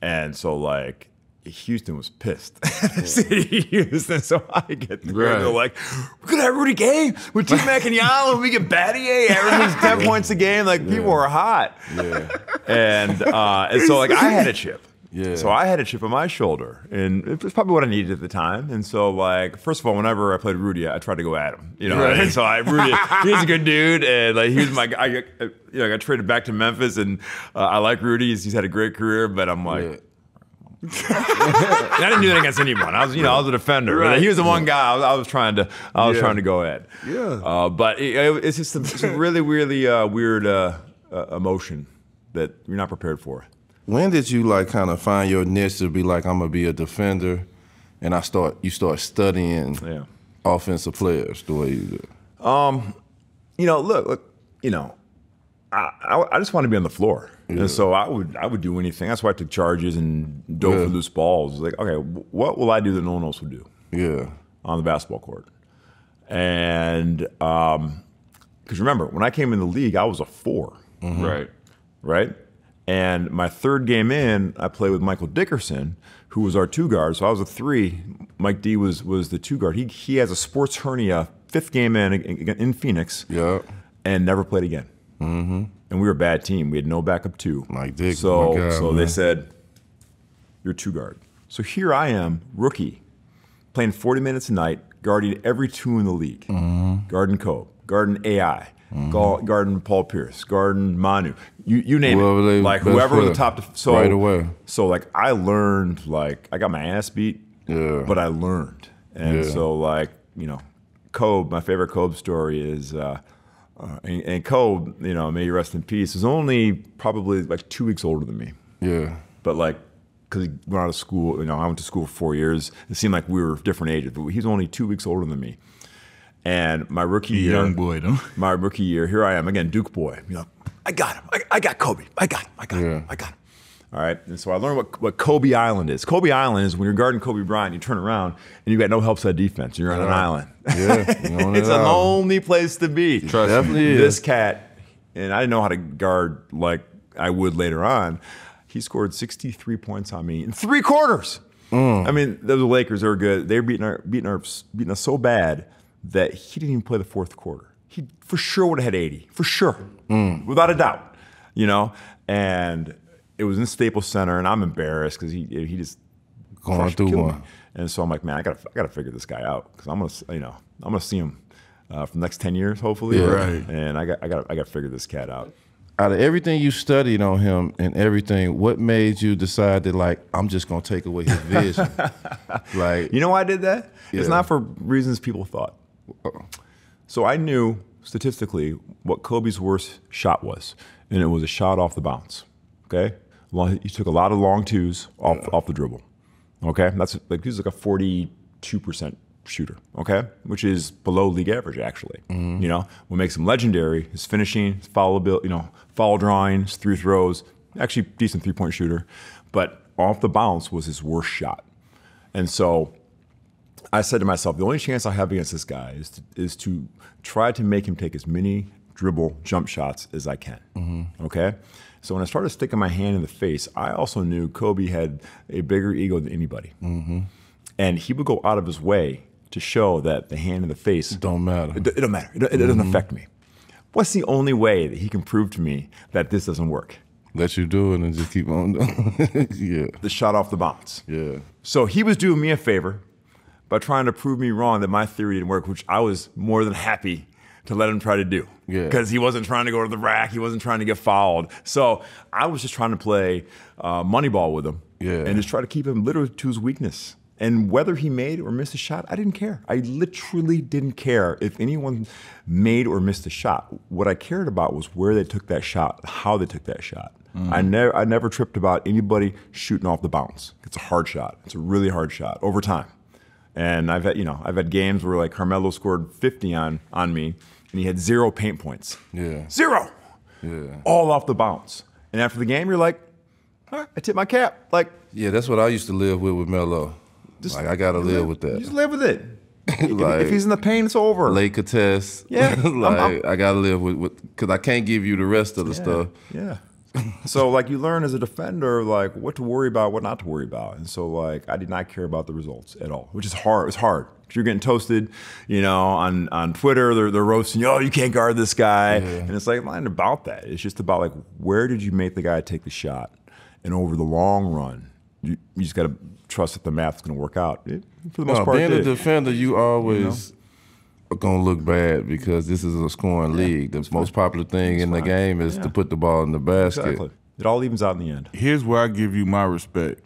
and so like Houston was pissed. City Houston, so I get there. They're like, we're gonna have Rudy Gay with T-Mac and Yalo. We get Battier averaging 10 points a game. Like people are hot. Yeah. And so like I had a chip. Yeah. So I had a chip on my shoulder, and it was probably what I needed at the time. And so, like, first of all, whenever I played Rudy, I tried to go at him, you know. Right. And so Rudy, he's a good dude, and like he was my guy. I got traded back to Memphis, and I like Rudy. He's had a great career, but I'm like. I didn't do that against anyone. I was, I was a defender. Right. He was the one guy I was trying to go at. Yeah. But it's just a really, really weird emotion that you're not prepared for. When did you like kind of find your niche to be like, I'm gonna be a defender, and you start studying offensive players the way you do? Look, I just want to be on the floor. Yeah. And so I would do anything. That's why I took charges and dove for loose balls. Like, okay, what will I do that no one else would do? Yeah, on the basketball court. And because remember, when I came in the league, I was a 4. Mm-hmm. Right. And my third game in, I played with Michael Dickerson, who was our 2 guard. So I was a 3. Mike D was the 2 guard. He has a sports hernia. 5th game in Phoenix. Yeah. And never played again. Mm-hmm. And we were a bad team. We had no backup 2. Mike Dick. So they said, you're 2 guard. So here I am, rookie, playing 40 minutes a night, guarding every 2 in the league. Mm-hmm. Guarding Kobe, guarding AI, guarding Paul Pierce, guarding Manu. You name it. Like whoever was the top. So right away. So like I learned, like I got my ass beat, but I learned. And so like, Kobe, my favorite Kobe story is, and Kobe, may he rest in peace, is only probably like 2 weeks older than me. Yeah. But like, because he went out of school, I went to school for 4 years. It seemed like we were different ages, but he's only 2 weeks older than me. And my rookie year, young boy, though. My rookie year, here I am again, Duke boy. I got him. I got Kobe. I got him. All right. And so I learned what Kobe Island is. Kobe Island is when you're guarding Kobe Bryant, you turn around and you got no help side defense. You're on an island. Yeah. It's a lonely place to be. Trust me. This cat, and I didn't know how to guard like I would later on. He scored 63 points on me in 3 quarters. I mean, the Lakers are good. They're beating us so bad that he didn't even play the 4th quarter. He for sure would have had 80, for sure, without a doubt. And it was in Staples Center, and I'm embarrassed because he just going through one. Me. And so I'm like, man, I gotta figure this guy out because I'm gonna see him for the next 10 years, hopefully. Yeah. Right. And I gotta figure this cat out. Out of everything you studied on him and everything, what made you decide that like I'm just gonna take away his vision? Like, why I did that? Yeah. It's not for reasons people thought. So I knew statistically what Kobe's worst shot was, and it was a shot off the bounce. Okay, he took a lot of long 2s off the dribble. Okay, that's like he's like a 42% shooter. Okay, which is below league average actually. Mm-hmm. What makes him legendary is finishing, his foul drawing, his 3 throws. Actually, decent 3-point shooter, but off the bounce was his worst shot. And so I said to myself, the only chance I have against this guy is to try to make him take as many dribble jump shots as I can. Mm-hmm. Okay. So when I started sticking my hand in the face, I also knew Kobe had a bigger ego than anybody. Mm-hmm. And he would go out of his way to show that the hand in the face don't matter. It don't matter. It doesn't affect me. What's the only way that he can prove to me that this doesn't work? Let you do it and just keep on doing Yeah. The shot off the bounce. Yeah. So he was doing me a favor by trying to prove me wrong that my theory didn't work, which I was more than happy to let him try to do. Yeah. Because he wasn't trying to go to the rack. He wasn't trying to get fouled. So I was just trying to play money ball with him and just try to keep him literally to his weakness. And whether he made or missed a shot, I didn't care. I literally didn't care if anyone made or missed a shot. What I cared about was where they took that shot, how they took that shot. I never tripped about anybody shooting off the bounce. It's a hard shot. It's a really hard shot over time. And I've had games where like Carmelo scored 50 on me, and he had 0 paint points. Yeah. 0. Yeah. All off the bounce. And after the game, you're like, all right, I tip my cap. Like, yeah, that's what I used to live with Melo. Like I gotta live with that. Just live with it. Like, if he's in the paint, it's over. Late contest. Yeah. I gotta live with because I can't give you the rest of the stuff. Yeah. So like you learn as a defender, like what to worry about, what not to worry about. And so like I did not care about the results at all, which is hard. It's hard. Because you're getting toasted, you know, on Twitter, they're roasting you, oh, you can't guard this guy. Yeah. And it's like, it's not about that. It's just about like, where did you make the guy take the shot? And over the long run, you just got to trust that the math's going to work out. For the most part, being a defender, you always going to look bad because this is a scoring league. The most popular thing in the game is to put the ball in the basket. Exactly. It all evens out in the end. Here's where I give you my respect.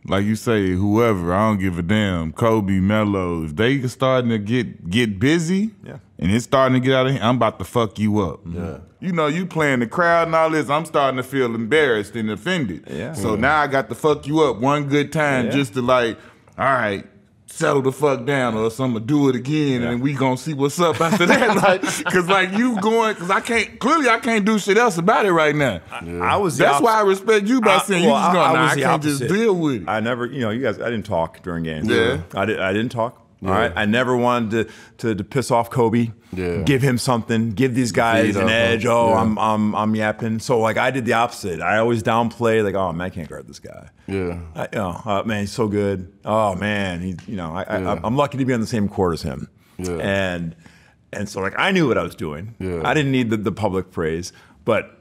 Like you say, whoever, I don't give a damn, Kobe, Melo, if they starting to get busy and it's starting to get out of hand, I'm about to fuck you up. Yeah. You know, you playing the crowd and all this, I'm starting to feel embarrassed and offended. Yeah. So now I got to fuck you up one good time just to like, all right, settle the fuck down or else I'm gonna do it again and we gonna see what's up after that. Like, cause like you going, cause I can't do shit else about it right now. That's why I respect you by saying you just going, I can't just deal with it. I never, you know, you guys, I didn't talk during games. Yeah. I didn't talk. All right. I never wanted to piss off Kobe. Yeah. Give him something. Give these guys an edge. Oh, I'm yapping. So like I did the opposite. I always downplay. Like, oh man, I can't guard this guy. Yeah. Man, he's so good. Oh man, I'm lucky to be on the same court as him. Yeah. And so like I knew what I was doing. Yeah. I didn't need the public praise. But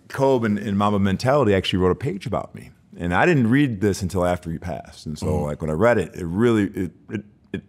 Kobe in Mamba Mentality actually wrote a page about me, and I didn't read this until after he passed. And so like when I read it, it really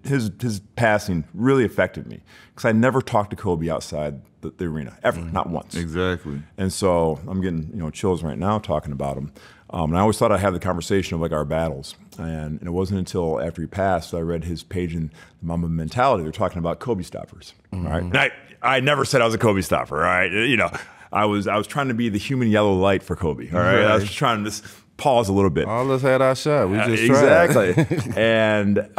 his passing really affected me because I never talked to Kobe outside the arena ever, not once. Exactly. And so I'm getting chills right now talking about him. And I always thought I'd have the conversation of like our battles, and it wasn't until after he passed that I read his page in Mamba Mentality. They're talking about Kobe stoppers, right? And I never said I was a Kobe stopper, right? You know, I was trying to be the human yellow light for Kobe, all right? I was just trying to just pause a little bit. All of us had our shot. We just exactly. And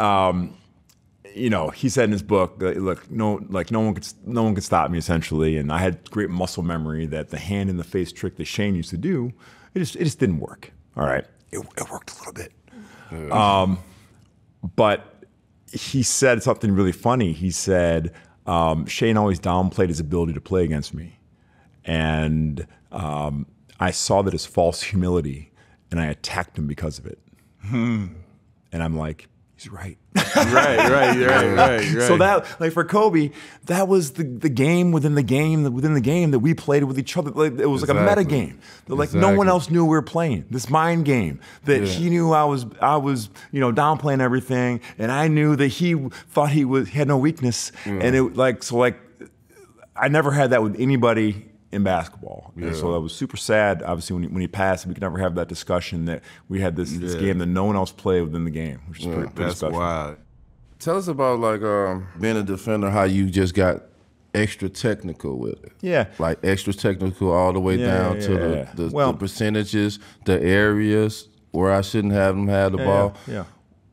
you know, he said in his book, look, no one could stop me essentially, and I had great muscle memory that the hand in the face trick that Shane used to do, it just didn't work. All right, it worked a little bit, but he said something really funny. He said Shane always downplayed his ability to play against me, and I saw that as false humility, and I attacked him because of it. And I'm like, he's right. right. So that, like for Kobe, that was the game within the game that we played with each other. Like, it was like a meta game. Like no one else knew we were playing. This mind game that he knew I was downplaying everything, and I knew that he thought he had no weakness. And it I never had that with anybody in basketball. And so that was super sad, obviously, when he passed. We could never have that discussion that we had this game that no one else played within the game, which is pretty special. Wild. Tell us about like being a defender, how you just got extra technical with it. Yeah. Like extra technical all the way down to the percentages, the areas where I shouldn't have them have the ball.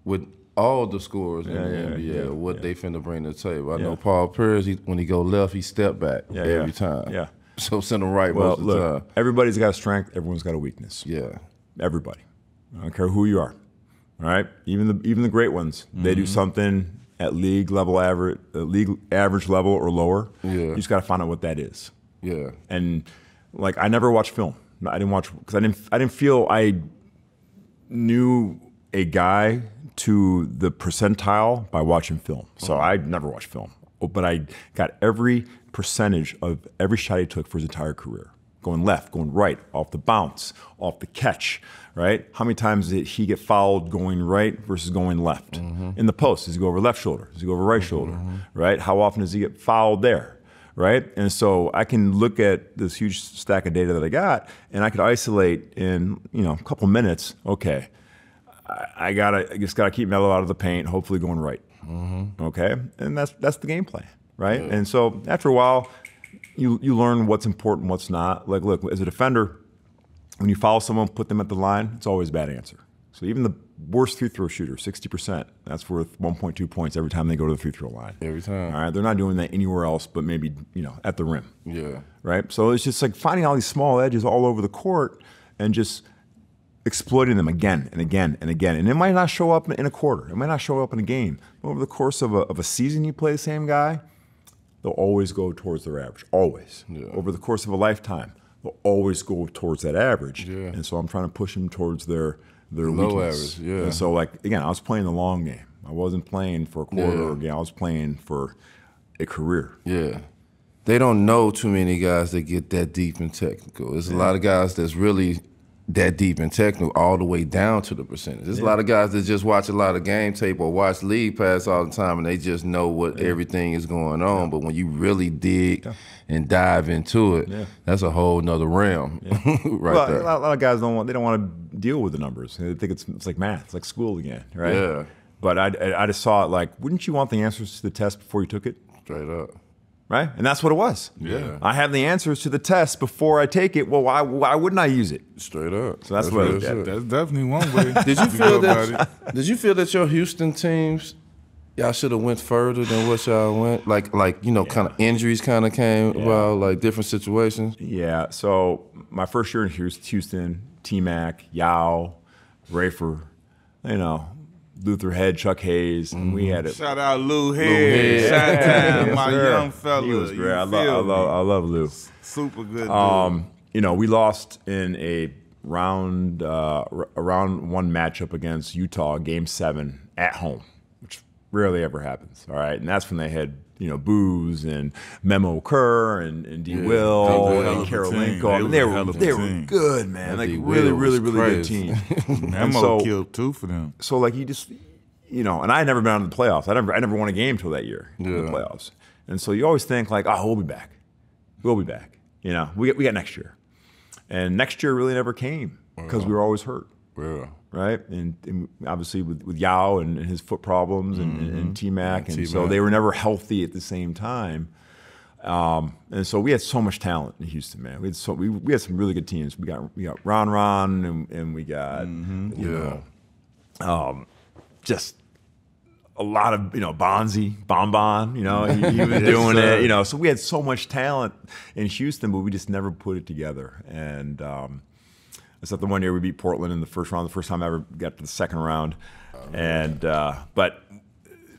With all the scorers in the NBA, what they finna bring to the table. I know Paul Pierce, when he go left, he step back every time. Yeah. So send them right most of the time. Everybody's got a strength. Everyone's got a weakness. Yeah. Everybody. I don't care who you are. All right. Even the great ones. They do something at league average level or lower. Yeah. You just got to find out what that is. Yeah. And like I never watched film. I didn't watch because I didn't feel I knew a guy to the percentile by watching film. So I never watched film. But I got every percentage of every shot he took for his entire career. Going left, going right, off the bounce, off the catch, right? How many times did he get fouled going right versus going left? In the post, does he go over left shoulder? Does he go over right shoulder, right? How often does he get fouled there, right? And so I can look at this huge stack of data that I got, and I could isolate in a couple minutes, okay, I just gotta keep Melo out of the paint, hopefully going right, okay? And that's the game plan. Right? Yeah. And so after a while, you learn what's important, what's not. Like, look, as a defender, when you foul someone, put them at the line, it's always a bad answer. So even the worst free throw shooter, 60%, that's worth 1.2 points every time they go to the free throw line. Every time. All right? They're not doing that anywhere else but maybe, at the rim. Yeah. Right? So it's just like finding all these small edges all over the court and just exploiting them again and again and again. And it might not show up in a quarter. It might not show up in a game. But over the course of a season, you play the same guy, they'll always go towards their average, always. Yeah. Over the course of a lifetime, will always go towards that average. Yeah. And so I'm trying to push them towards their low weakness. average. Yeah. And so, like, again, I was playing the long game. I wasn't playing for a quarter or a game. I was playing for a career. Yeah. They don't know too many guys that get that deep and technical. There's a lot of guys that's really that deep and technical all the way down to the percentage. There's a lot of guys that just watch a lot of game tape or watch league pass all the time and they just know what everything is going on. But when you really dig and dive into it, that's a whole nother realm right there. A lot of guys don't want to deal with the numbers. They think it's like math, it's like school again, right? Yeah. But I just saw it like, wouldn't you want the answers to the test before you took it? Straight up. Right? And that's what it was. Yeah. I have the answers to the test before I take it. Well, why wouldn't I use it? Straight up. So that's what it is. That's definitely one way. Did you feel that? Did you feel that your Houston teams, y'all should have went further than what y'all went? Like kind of injuries kind of came about, like different situations. Yeah. So my first year in Houston, T-Mac, Yao, Rafer, Luther Head, Chuck Hayes, and we had it. Shout out Lou Head. Shout out my young fella. He was great. I love Lou. Super good dude. We lost in a round one matchup against Utah, Game 7 at home, which rarely ever happens. All right, and that's when they had Booz and Memo Kerr and D. Will and Karolinko. They were good, man. Like really good team. Memo killed 2 for them. So like you just and I had never been out in the playoffs. I never won a game till that year in the playoffs. And so you always think like, we'll be back. We'll be back. We got next year. And next year really never came because we were always hurt. Yeah. Right? And obviously with Yao and his foot problems and T-Mac. And so they were never healthy at the same time. And so we had so much talent in Houston, man. We had some really good teams. We got Ron and we got, just a lot of, Bonzi, Bon, he was doing it, so we had so much talent in Houston, but we just never put it together. And except the one year we beat Portland in the first round, the first time I ever got to the second round. And but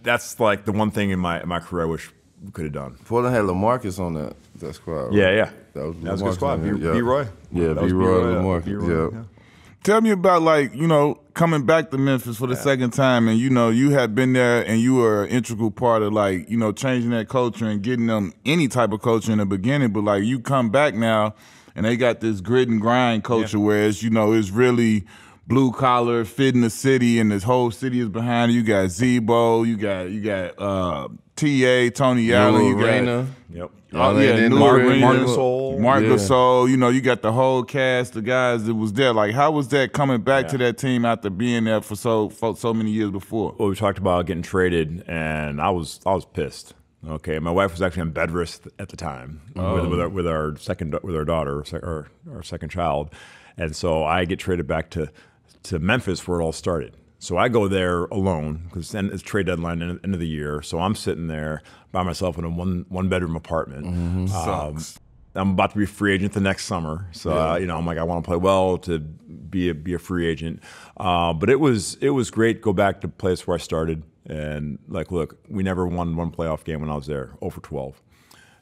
that's like the one thing in my career I wish we could have done. Portland had LaMarcus on that squad. Right? Yeah. That was a good squad. B-Roy. Yeah, B-Roy, LaMarcus. Yeah. Tell me about coming back to Memphis for the second time, and you had been there, and you were an integral part of changing that culture and getting them any type of culture in the beginning. But you come back now, and they got this grit and grind culture, whereas it's really blue collar, fit in the city, and this whole city is behind you. You got Zebo, you got T.A., Tony Allen, you got Mark Gasol. You got the whole cast of guys that was there. Like, how was that coming back to that team after being there for so many years before? Well, we talked about getting traded, and I was pissed. Okay, my wife was actually on bed rest at the time with our daughter, our second child, and so I get traded back to Memphis where it all started. So I go there alone because then it's trade deadline end of the year. So I'm sitting there by myself in a one bedroom apartment. Sucks. I'm about to be a free agent the next summer. So I'm like, I want to play well to be a free agent. But it was great to go back to the place where I started. And look, we never won one playoff game when I was there, 0 for 12.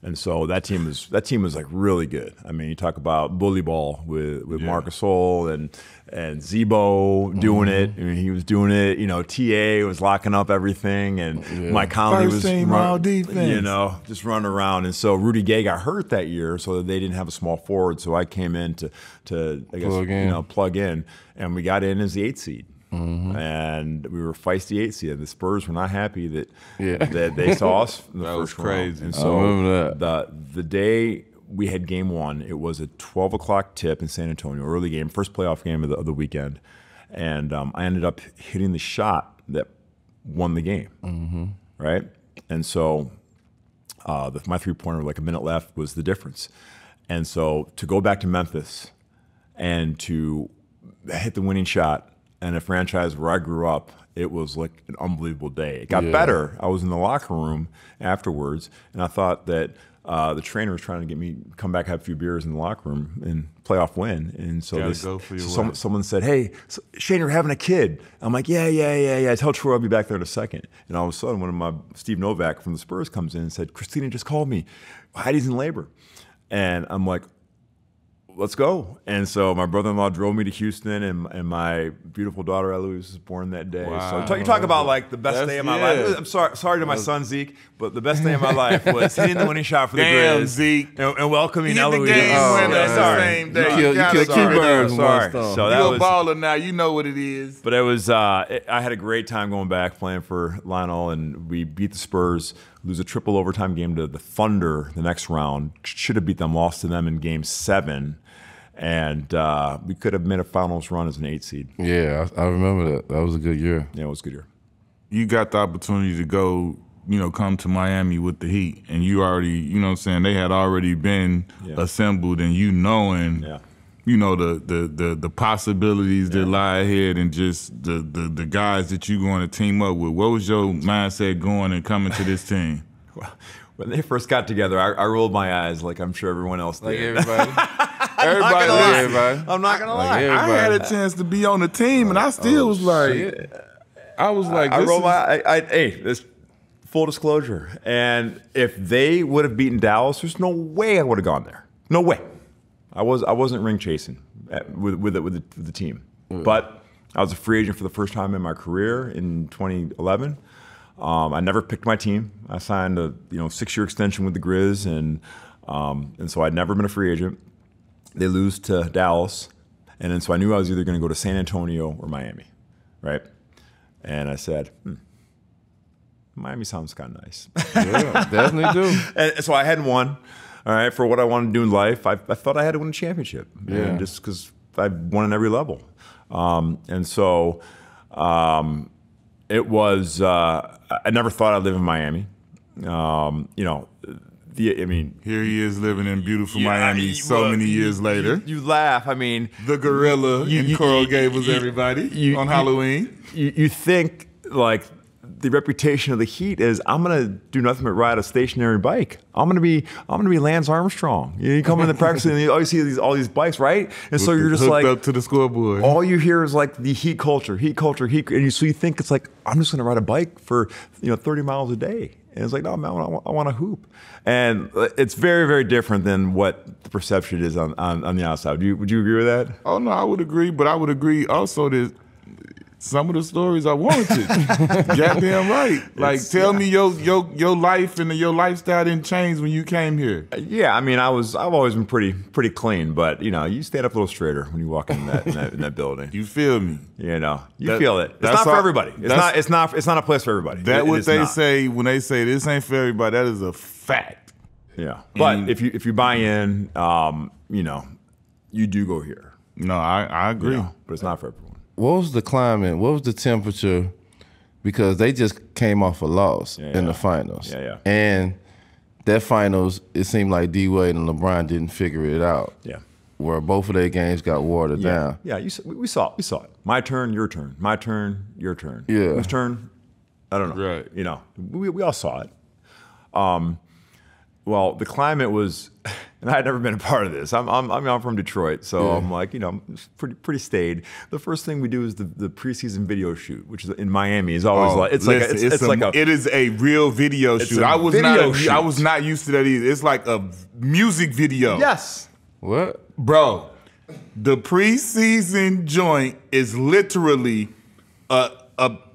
And so that team was like really good. I mean, you talk about bully ball with Marc Gasol and Zebo doing it. I mean, he was doing it. TA was locking up everything, and Mike Conley was just running around. And so Rudy Gay got hurt that year, so they didn't have a small forward. So I came in to plug in, and we got in as the 8th seed. And we were feisty 8 seed. The Spurs were not happy that they saw us in the first round. Crazy. And so the day we had game 1, it was a 12 o'clock tip in San Antonio, early game, first playoff game of the weekend. And I ended up hitting the shot that won the game, right? And so my three-pointer, like a minute left, was the difference. And so to go back to Memphis and to hit the winning shot, and a franchise where I grew up, it was like an unbelievable day. It got better. I was in the locker room afterwards, and I thought that the trainer was trying to get me to come back, have a few beers in the locker room, and playoff win. And so someone said, "Hey, Shane, you're having a kid." I'm like, "Yeah. Tell Troy I'll be back there in a second." And all of a sudden, one of my Steve Novak from the Spurs comes in and said, "Christina just called me. Heidi's in labor," and I'm like, let's go. And so my brother-in-law drove me to Houston, and my beautiful daughter Eloise was born that day. Wow. So you talk about like the best day of my life. I'm sorry to my son Zeke, but the best day of my life was hitting the winning shot for the Grizz, Zeke, and welcoming Eloise. The game winner the same day. You killed two birds with one stone. So you're a baller now. You know what it is. But it was. I had a great time going back playing for Lionel, and we beat the Spurs. Lose a triple overtime game to the Thunder the next round. Should have beat them. Lost to them in Game 7. And we could have made a finals run as an 8 seed. Yeah, I remember that. That was a good year. Yeah, it was a good year. You got the opportunity to go, come to Miami with the Heat, and you already, you know what I'm saying, they had already been assembled, and knowing, the possibilities that lie ahead, and just the guys that you going to team up with. What was your mindset going and coming to this team? When they first got together, I rolled my eyes like I'm sure everyone else did. Like everybody? Everybody. I'm not gonna lie. I had a chance to be on the team, and I still was like, I was like, I rolled my. Hey, this full disclosure. And if they would have beaten Dallas, there's no way I would have gone there. No way. I wasn't ring chasing with the team, but I was a free agent for the first time in my career in 2011. I never picked my team. I signed a 6-year extension with the Grizz, and so I'd never been a free agent. They lose to Dallas, and then so I knew I was either going to go to San Antonio or Miami, right? And I said, Miami sounds kind of nice. Yeah, definitely do. And so I hadn't won, all right, for what I wanted to do in life. I thought I had to win a championship, just because I've won at every level. And so it was, I never thought I'd live in Miami. Here he is living in beautiful Miami many years later. You laugh. I mean, the gorilla in Coral Gables, everybody, on Halloween. You think, like, the reputation of the Heat is, I'm gonna do nothing but ride a stationary bike. I'm gonna be Lance Armstrong. You come in the practice and you always see all these bikes, right? And so you're just like hooked up to the scoreboard. All you hear is like the Heat culture, and so you think it's like, I'm just gonna ride a bike for 30 miles a day. And it's like, no, man, I want to hoop. And it's very, very different than what the perception is on the outside. Would you agree with that? Oh, no, I would agree. But I would agree also that some of the stories I wanted to. Goddamn right. Like, tell me your life and your lifestyle didn't change when you came here. Yeah, I mean, I've always been pretty clean, but you stand up a little straighter when you walk in that building. You feel me? You feel it. It's not for everybody. It's not a place for everybody. That's what they say when they say this ain't for everybody. That is a fact. Yeah, but if you buy in, you do go here. No, I agree. But it's not for everyone. What was the climate? What was the temperature? Because they just came off a loss in the finals. Yeah. And that finals, it seemed like D-Wade and LeBron didn't figure it out. Yeah. Where both of their games got watered down. Yeah, we saw it. My turn, your turn. My turn, your turn. Yeah. Whose turn? I don't know. Right. We all saw it. Well, the climate was, and I had never been a part of this. I'm from Detroit, so I'm like, pretty staid. The first thing we do is the preseason video shoot, which is in Miami. Is always it is a real video shoot. I was not used to that either. It's like a music video. Yes. What, bro? The preseason joint is literally a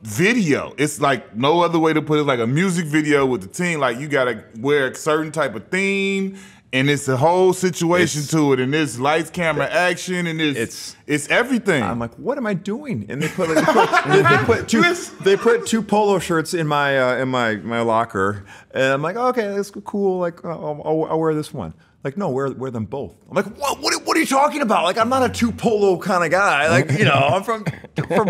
video. It's like no other way to put it. Like a music video with the team. Like you gotta wear a certain type of theme, and it's a whole situation to it. And there's lights, camera, action, and it's everything. I'm like, what am I doing? And they put two polo shirts in my locker, and I'm like, okay, that's cool. Like I'll wear this one. Like, no, wear them both. I'm like, what are you talking about? Like, I'm not a two polo kind of guy. Like, I'm from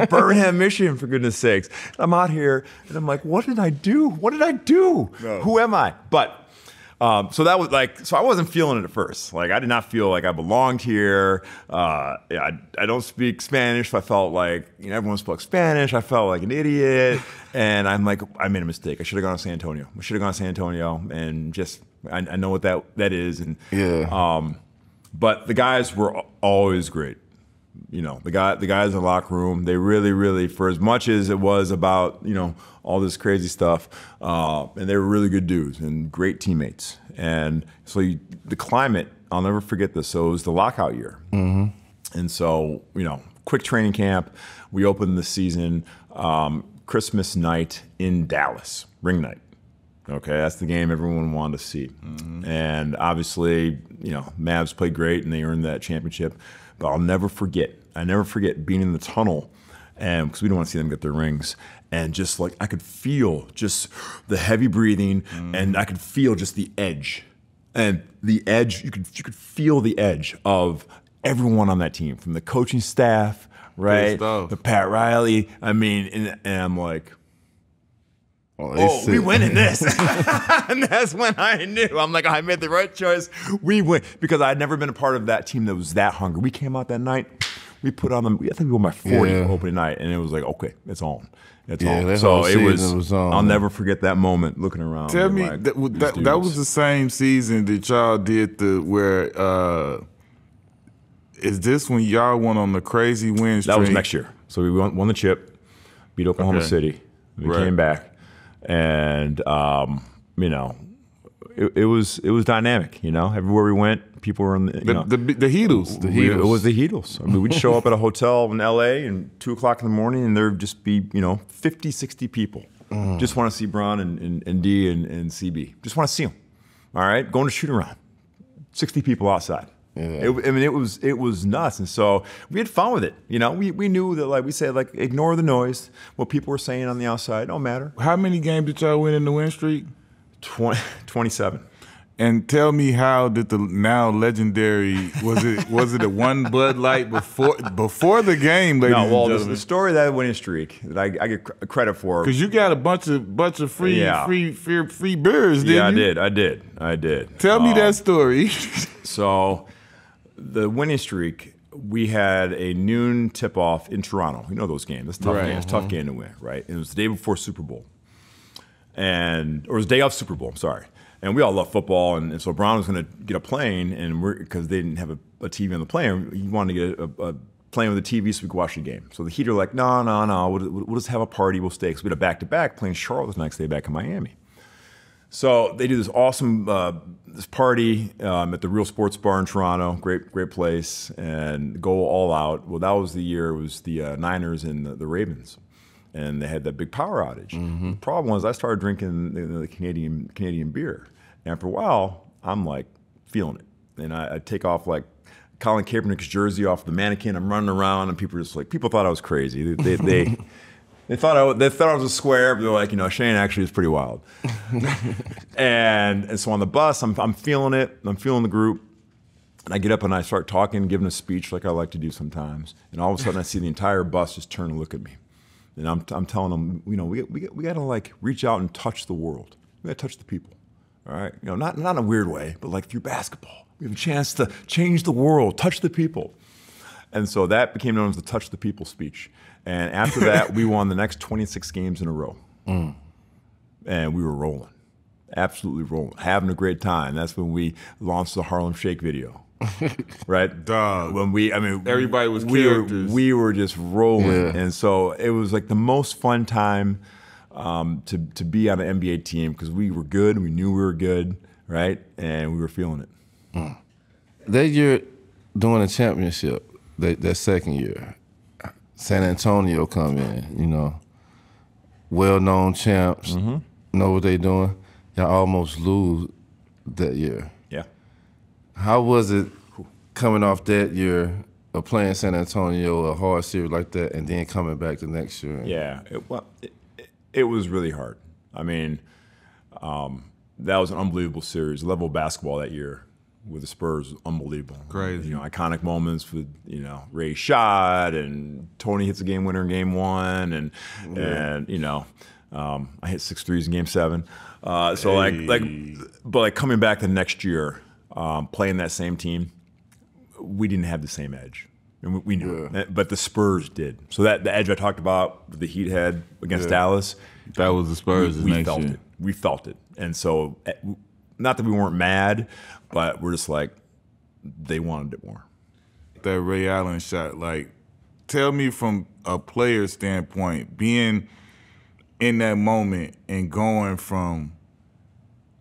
Birmingham, Michigan, for goodness sakes. I'm out here, and I'm like, what did I do? No. Who am I? But, so that was like, so I wasn't feeling it at first. Like, I did not feel like I belonged here. I don't speak Spanish, so I felt like, everyone spoke Spanish. I felt like an idiot. And I'm like, I made a mistake. I should have gone to San Antonio. And just, I know what that is. And but the guys were always great. the guys in the locker room, they really, for as much as it was about, all this crazy stuff, and they were really good dudes and great teammates. And so the climate, I'll never forget this. So it was the lockout year. And so, quick training camp. We opened the season Christmas night in Dallas, ring night. Okay, that's the game everyone wanted to see. And obviously, Mavs played great and they earned that championship. But I never forget being in the tunnel, and because we don't want to see them get their rings, and just like I could feel just the heavy breathing, and I could feel just the edge, and the edge. You could feel the edge of everyone on that team, from the coaching staff, right, the Pat Riley. I mean, and I'm like, we winning this. And that's when I knew. I'm like, I made the right choice. We win. Because I'd never been a part of that team that was that hungry. We came out that night. We put on them. I think we won by 40 opening night. And it was like, okay, it's on. It's on. So it was on. I'll never forget that moment looking around. Tell me, like, that was the same season that y'all did where, is this when y'all went on the crazy win streak? That was next year. So we won the chip, beat Oklahoma City. We came back. And it was dynamic. Everywhere we went, people were in the Heatles. It was the Heatles. I mean, we'd show up at a hotel in L.A. and 2:00 in the morning, and there'd just be 50, 60 people. Just want to see Bron and D and CB. Just want to see them. All right, going to shoot around. 60 people outside. Yeah. It was nuts, and so we had fun with it. We knew that, like we said, like, ignore the noise. What people were saying on the outside don't matter. How many games did y'all win in the win streak? 27. And tell me, how did the now legendary was it a one Bud Light before the game? Ladies and gentlemen? The story of that winning streak that I get credit for, because you got a bunch of free beers. Didn't you? I did. Tell me that story. So, the winning streak, we had a noon tip-off in Toronto. You know those games. It's tough game. It's a tough game to win, right? And it was the day before Super Bowl. Or it was the day of Super Bowl, sorry. And we all love football, and so Brown was going to get a plane, and because they didn't have a TV on the plane, he wanted to get a plane with a TV so we could watch the game. So the Heat are like, no, we'll just have a party, we'll stay. Because we had a back-to-back playing Charlotte the next day back in Miami. So they do this awesome this party at the Real Sports Bar in Toronto, great place, and go all out. Well, that was the year. It was the Niners and the Ravens, and they had that big power outage. The problem was I started drinking the Canadian beer, and after a while, I'm like feeling it, and I take off like Colin Kaepernick's jersey off the mannequin. I'm running around, and people thought I was crazy. They thought I was a square, but they're like, Shane actually is pretty wild. and so on the bus, I'm feeling it. I'm feeling the group. And I get up and I start talking, giving a speech like I like to do sometimes. And all of a sudden I see the entire bus just turn and look at me. And I'm telling them, we got to like reach out and touch the world. We got to touch the people. All right? Not in a weird way, but like through basketball. We have a chance to change the world, touch the people. And so that became known as the Touch the People speech. And after that, we won the next 26 games in a row. And we were rolling, absolutely rolling, having a great time. That's when we launched the Harlem Shake video, right? Dog. When everybody was characters. We were just rolling. And so it was like the most fun time to be on an NBA team, because we were good, we knew we were good, right? And we were feeling it. That year, during the championship, that second year, San Antonio come in, well-known champs, know what they doing. Y'all almost lose that year. Yeah. How was it coming off that year of playing San Antonio, a hard series like that, and then coming back the next year? Yeah, it was really hard. I mean, that was an unbelievable series. The level of basketball that year with the Spurs was unbelievable. Crazy. Iconic moments with, Ray's shot, and Tony hits a game winner in game one, and I hit 6 threes in game 7. But coming back the next year, playing that same team, we didn't have the same edge. And we knew it. But the Spurs did. So that the edge I talked about, the Heat had against Dallas, that was the Spurs. We felt it. We felt it. And so, not that we weren't mad, but we're just like, they wanted it more. that Ray Allen shot. Like, tell me from a player standpoint, being in that moment and going from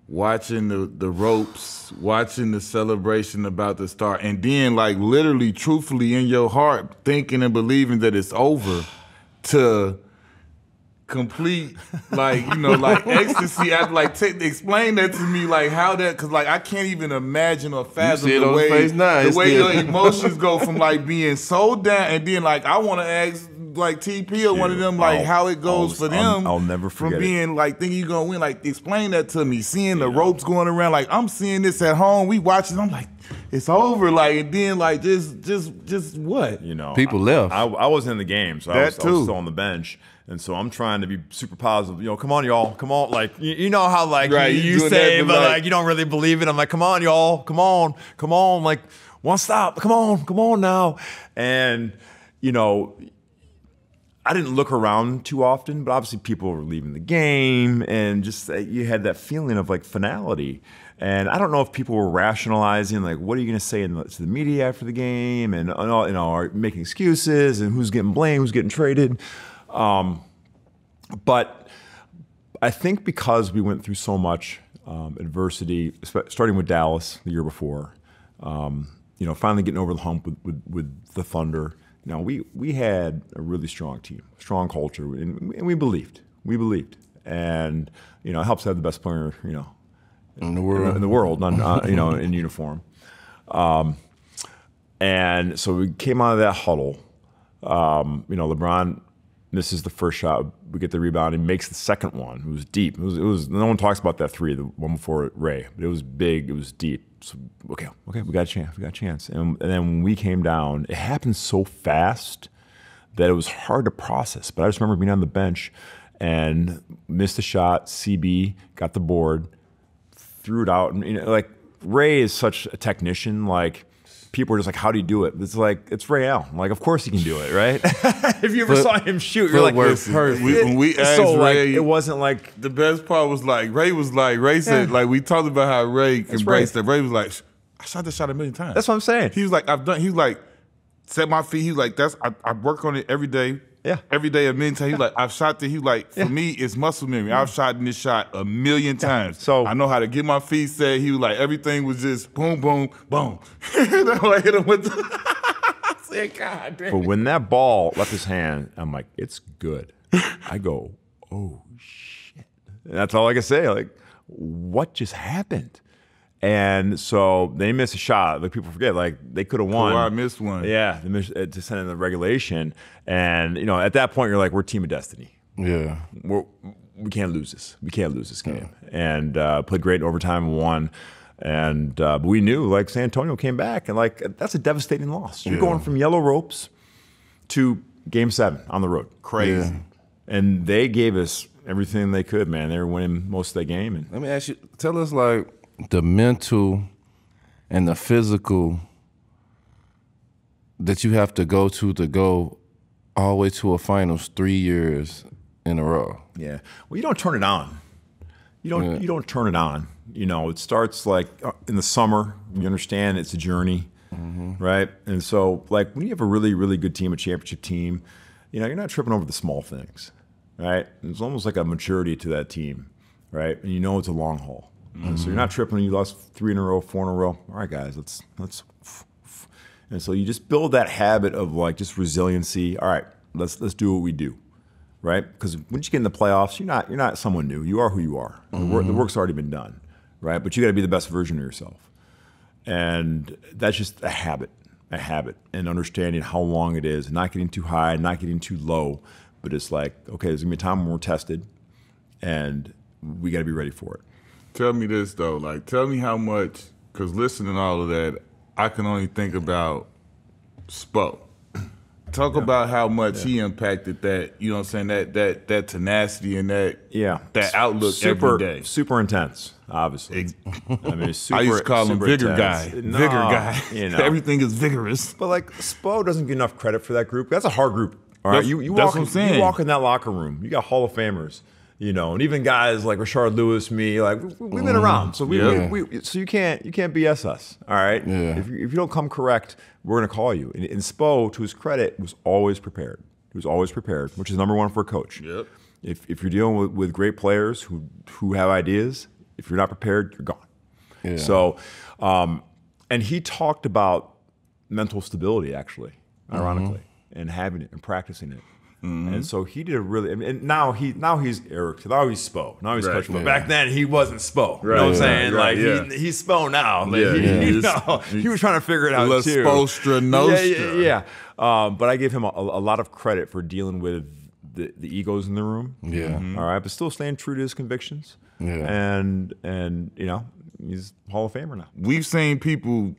watching the ropes, watching the celebration about to start, and then like literally, truthfully in your heart, thinking and believing that it's over, to complete like like ecstasy. After like explain that to me, like how that, because like I can't even imagine or fathom the way your emotions go from like being so down, and then like I want to ask like TP or one of them like how it goes for them. I'll never forget from being like thinking you're gonna win. Like explain that to me. Seeing the ropes going around, like I'm seeing this at home. We watching. I'm like, it's over. Like, and then like just what? People left. I wasn't in the game, so I was still on the bench. And so I'm trying to be super positive. Come on, y'all. Come on. Like, you know how, like, you say, but, like, you don't really believe it. I'm like, come on, y'all. Come on. Come on. Like, one stop. Come on. Come on now. And, I didn't look around too often, but obviously people were leaving the game. And just you had that feeling of, like, finality. And I don't know if people were rationalizing, like, what are you going to say to the media after the game? And, are making excuses and who's getting blamed, who's getting traded. But I think because we went through so much adversity, starting with Dallas the year before, finally getting over the hump with the Thunder. We had a really strong team, strong culture, and we believed. And it helps to have the best player in the world, in uniform. And so we came out of that huddle. LeBron misses the first shot. We get the rebound. He makes the second one. It was deep. It was. No one talks about that three, the one before Ray, but it was big. It was deep. So okay, we got a chance. And then when we came down, it happened so fast that it was hard to process. But I just remember being on the bench and missed a shot. CB got the board, threw it out, and like Ray is such a technician. Like, people are just like, how do you do it? It's like, it's Ray Allen. Like, of course he can do it, right? If you ever saw him shoot, you're like, when we asked so Ray, like, it wasn't like, the best part was like, Ray said, like, we talked about how Ray embraced that. Ray was like, I shot that shot a million times. That's what I'm saying. He was like, he was like, set my feet. He was like, I work on it every day. Yeah. Every day, a million times. He's like, I've shot it. He's like, for me, it's muscle memory. I've shot in this shot a million times. So I know how to get my feet set. He was like, everything was just boom, boom, boom. And I hit him with the I said, God damn. But when that ball left his hand, I'm like, it's good. I go, oh, shit. And that's all I can say. Like, what just happened? And so they missed a shot. Like, people forget, like, they could have won. I missed one. Yeah, they missed to send in the regulation. And, at that point, you're like, we're a team of destiny. Yeah. We can't lose this. We can't lose this game. Yeah. And played great in overtime and won. And but we knew, like, San Antonio came back. And, like, that's a devastating loss. You're going from yellow ropes to Game 7 on the road. Crazy. Yeah. And they gave us everything they could, man. They were winning most of that game. And let me ask you, tell us, like, the mental and the physical that you have to go all the way to a finals 3 years in a row. Yeah. Well, you don't turn it on. You don't turn it on. It starts like in the summer. You understand it's a journey, right? And so, like, when you have a really, really good team, a championship team, you're not tripping over the small things, right? It's almost like a maturity to that team, right? And it's a long haul. And so you're not tripping. You lost 3 in a row, 4 in a row. All right, guys, let's. And so you just build that habit of, like, just resiliency. All right, let's do what we do, right? Because once you get in the playoffs, you're not someone new. You are who you are. The work's already been done, right? But you got to be the best version of yourself, and that's just a habit, and understanding how long it is, not getting too high, not getting too low, but it's like, okay, there's gonna be a time when we're tested, and we got to be ready for it. Tell me this, though. Like, tell me how much, because listening to all of that, I can only think about Spo. Talk about how much he impacted that, you know what I'm saying, that tenacity and that outlook every day. Super intense, obviously. I mean, I used to call him Vigor intense. Guy. Vigor Guy. Everything is vigorous. But, like, Spo doesn't get enough credit for that group. That's a hard group. All right, you walk in that locker room. You got Hall of Famers. You know, and even guys like Rashard Lewis, me, like we've been around, so so you can't BS us, all right? Yeah. If you don't come correct, we're gonna call you. And Spo, to his credit, was always prepared. He was always prepared, which is number one for a coach. Yep. If you're dealing with great players who have ideas, if you're not prepared, you're gone. Yeah. So, and he talked about mental stability, actually, ironically, and having it and practicing it. And so he did a really, and now he's Eric, now he's Spo, now he's Coach Spo. Back then he wasn't Spo. You know what I'm saying? Like he's Spo now. Like, he was trying to figure it out too. Spostra Nostra. Yeah. But I give him a lot of credit for dealing with the egos in the room. Yeah. All right, but still staying true to his convictions. Yeah. And you know, he's Hall of Famer now. We've seen people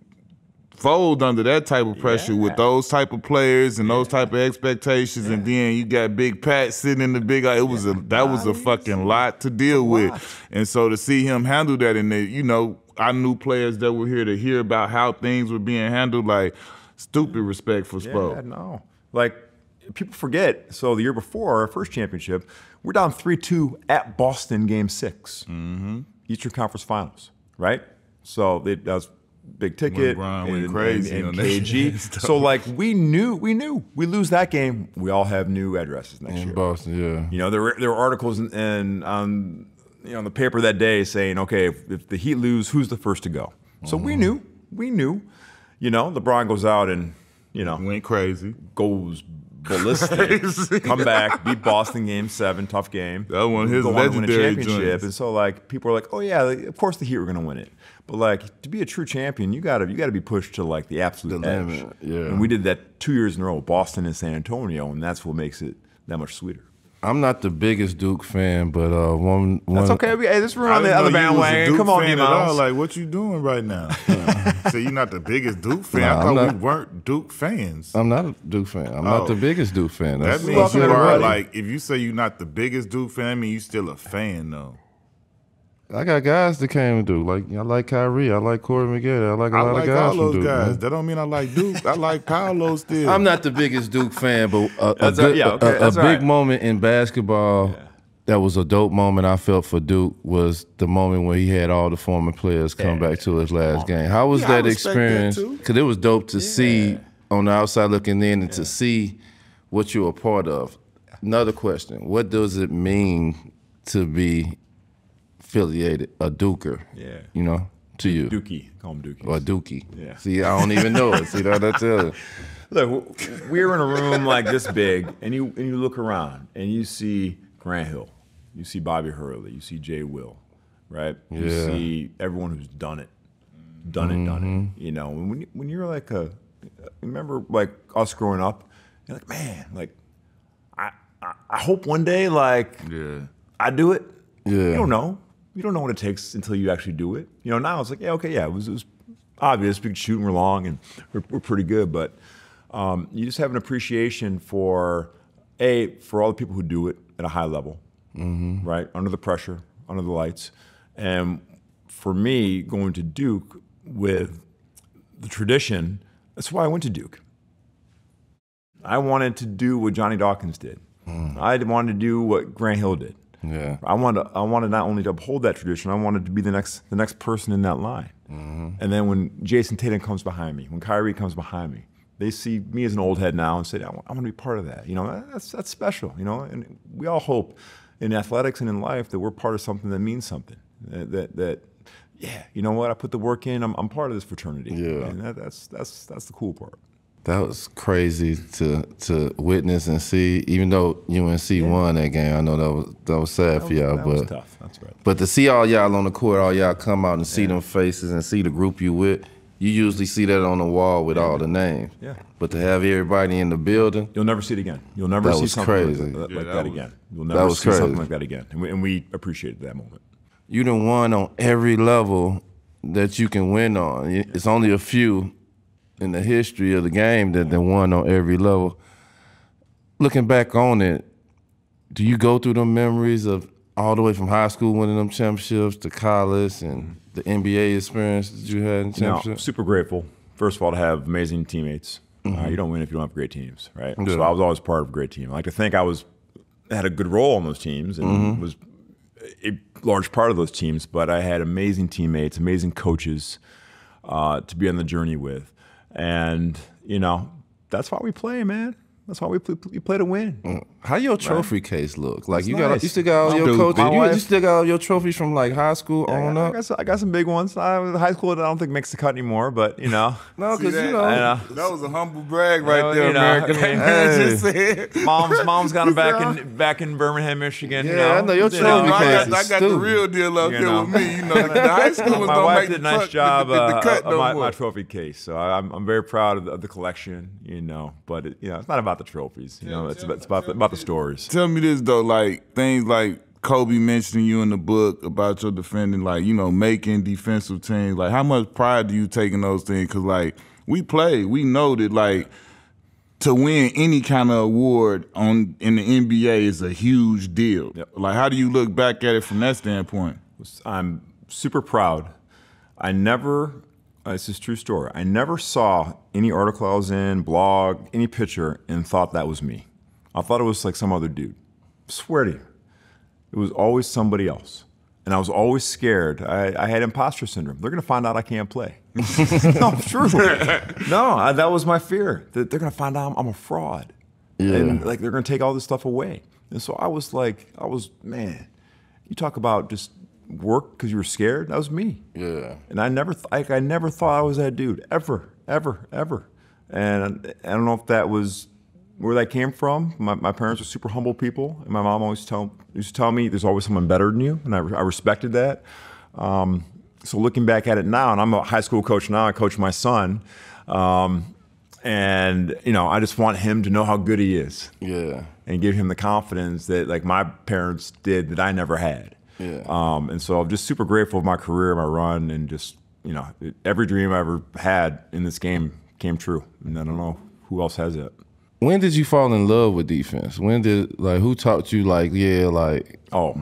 fold under that type of pressure with those type of players and those type of expectations, and then you got Big Pat sitting in the big. That was a fucking lot to deal with, and so to see him handle that, and you know, I knew players that were here to hear about how things were being handled. Like stupid respect for Spo. Yeah, no, like people forget. So the year before our first championship, we're down 3-2 at Boston, Game 6, Eastern Conference Finals, right? So that was big ticket and crazy and KG. So like we knew we lose that game, we all have new addresses next year. Boston, yeah. You know, there were articles in the paper that day saying, okay, if the Heat lose, who's the first to go? So we knew. You know, LeBron goes out and went crazy, goes ballistic, come back, beat Boston Game 7, tough game. That one his legendary championship. And so like people are like, oh yeah, of course the Heat were going to win it. But like to be a true champion, you gotta be pushed to like the absolute edge. Yeah. And we did that 2 years in a row, Boston and San Antonio, and that's what makes it that much sweeter. I'm not the biggest Duke fan, but one that's okay. Hey, this room on the bandwagon. Come on, D-Miles. Like, what you doing right now? So you're not the biggest Duke fan? I thought we weren't Duke fans. I'm not a Duke fan. I'm not the biggest Duke fan. That means you are like, if you say you're not the biggest Duke fan, I mean you still a fan though. I got guys that came and do. Like I like Kyrie, I like Corey McGee, I like a lot of guys all from those Duke. Guys. Man. That don't mean I like Duke. I like Paolo still. I'm not the biggest Duke fan, but a big moment in basketball that was a dope moment I felt for Duke was the moment when he had all the former players come back to his last game. How was that experience? Because it was dope to see on the outside looking in and to see what you're a part of. Another question, what does it mean to be affiliated, a Duker, you know, to you? Dookie, call him Dookie. Or Dookie. Yeah. See, I don't even know it. See, that's it. Look, we're in a room like this big, and you look around, and you see Grant Hill, you see Bobby Hurley, you see Jay Will, right? You see everyone who's done it. You know, when you're like remember like us growing up, you're like, man, like I hope one day like I do it. Yeah. You don't know. You don't know what it takes until you actually do it. You know, now it's like, it was obvious. We could shoot and we're long and we're pretty good, but you just have an appreciation for all the people who do it at a high level, right? Under the pressure, under the lights. And for me, going to Duke with the tradition, that's why I went to Duke. I wanted to do what Johnny Dawkins did. I wanted to do what Grant Hill did. Yeah. I wanted not only to uphold that tradition, I wanted to be the next person in that line. And then when Jason Tatum comes behind me, when Kyrie comes behind me, they see me as an old head now and say, I want to be part of that. You know, that's special. You know, and we all hope in athletics and in life that we're part of something that means something. That you know what? I put the work in. I'm part of this fraternity. Yeah, and that's the cool part. That was crazy to witness and see. Even though UNC won that game, I know that was sad for y'all. That was tough. That's right. But to see all y'all on the court, all y'all come out and see them faces and see the group you with, you usually see that on the wall with all the names. Yeah. But to have everybody in the building, you'll never see it again. You'll never see something like that again. You'll never see something like that again. And we appreciated that moment. You done won on every level that you can win on. It's only a few in the history of the game that won on every level. Looking back on it, do you go through the memories of all the way from high school winning them championships to college and the NBA experience that you had in championships? Super grateful, first of all, to have amazing teammates. You don't win if you don't have great teams, right? So I was always part of a great team. I like to think I was had a good role on those teams and was a large part of those teams, but I had amazing teammates, amazing coaches to be on the journey with. And, you know, that's why we play, man. That's why we play to win. How your trophy case look? Like you nice. still got all your coaches. You still got all your trophies from like high school on up. I got some big ones. High school, I don't think makes the cut anymore. But you know, no, because you know that was a humble brag right there, American. Just said. Mom's got them back in Birmingham, Michigan. Yeah, you know? I know your trophy case. I got the real deal up here with me. You know, the high school my wife did a nice job of my trophy case, so I'm very proud of the collection. You know, but it's not about the trophies. You know, it's about the stories. Tell me this though, like things like Kobe mentioning you in the book about your defending, like, you know, making defensive teams. Like, how much pride do you take in those things? Because, like, we know that, like, to win any kind of award in the NBA is a huge deal. Yep. Like, how do you look back at it from that standpoint? I'm super proud. This is a true story. I never saw any article I was in, blog, any picture, and thought that was me. I thought it was like some other dude. I swear to you. It was always somebody else. And I was always scared. I had imposter syndrome. They're going to find out I can't play. No, it's true. No, that was my fear. That they're going to find out I'm a fraud. Yeah. And like they're going to take all this stuff away. And so I was, man, you talk about just work because you were scared. That was me. Yeah. And I never thought I was that dude, ever. And I don't know if that was where that came from. My parents were super humble people, and my mom always used to tell me there's always someone better than you, and I respected that. So looking back at it now, and I'm a high school coach now, I coach my son, and you know, I just want him to know how good he is. Yeah. And give him the confidence that like my parents did that I never had. Yeah. And so I'm just super grateful for my career, my run, and just, you know, every dream I ever had in this game came true. And I don't know who else has it. When did you fall in love with defense? Who taught you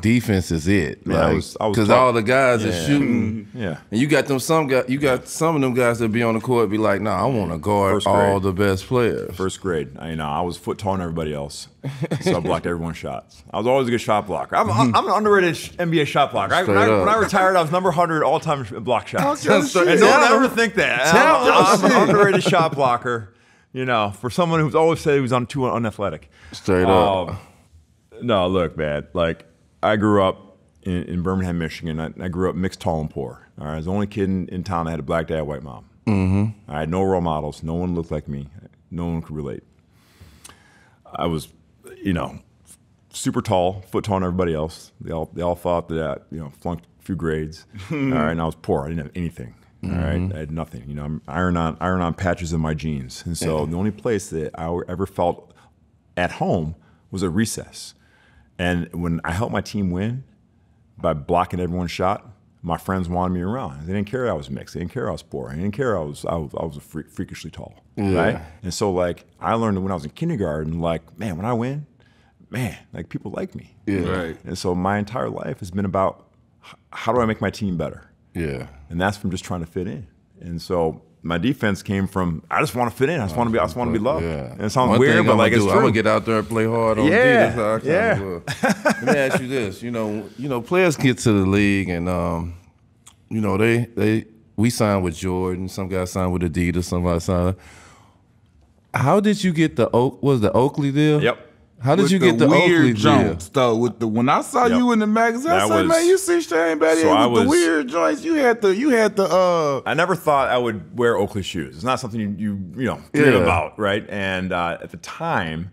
defense is it? Man, because all the guys are shooting. Yeah. And you got some of them guys that be on the court be like, nah, I want to guard all the best players. First grade. I was foot taller than everybody else. So I blocked everyone's shots. I was always a good shot blocker. I'm an underrated NBA shot blocker. When I retired, I was number 100 all-time block shots. And don't ever think that. I'm an underrated shot blocker. You know, for someone who's always said he was too unathletic. Straight up. No, look, man. Like, I grew up in Birmingham, Michigan. I grew up mixed tall and poor. All right, I was the only kid in town that had a black dad, white mom. Mm-hmm. I had no role models. No one looked like me. No one could relate. I was, you know, super tall, foot taller than everybody else. They all thought that I, flunked a few grades. All right, and I was poor. I didn't have anything. All right, I had nothing. You know, I'm iron on patches in my jeans, and so the only place that I ever felt at home was a recess. And when I helped my team win by blocking everyone's shot, my friends wanted me around. They didn't care I was mixed. They didn't care I was poor. They didn't care I was freakishly tall. Yeah. Right? And so like I learned when I was in kindergarten, like, man, when I win, man, like people like me. Yeah. Right. And so my entire life has been about how do I make my team better? Yeah. And that's from just trying to fit in. And so my defense came from I just want to fit in. I just want to be loved. Yeah. And it sounds weird, but like it's true. I'm gonna get out there and play hard on yeah. D. Let me ask you this. You know, players get to the league and we signed with Jordan, some guys signed with Adidas, somebody signed. How did you get the Oakley deal? Yep. How did you get the Oakley joints though? When I saw you in the magazine, I said, "Man, you see Shane Battier with the weird joints." You had the. I never thought I would wear Oakley shoes. It's not something you dream about, right? And at the time,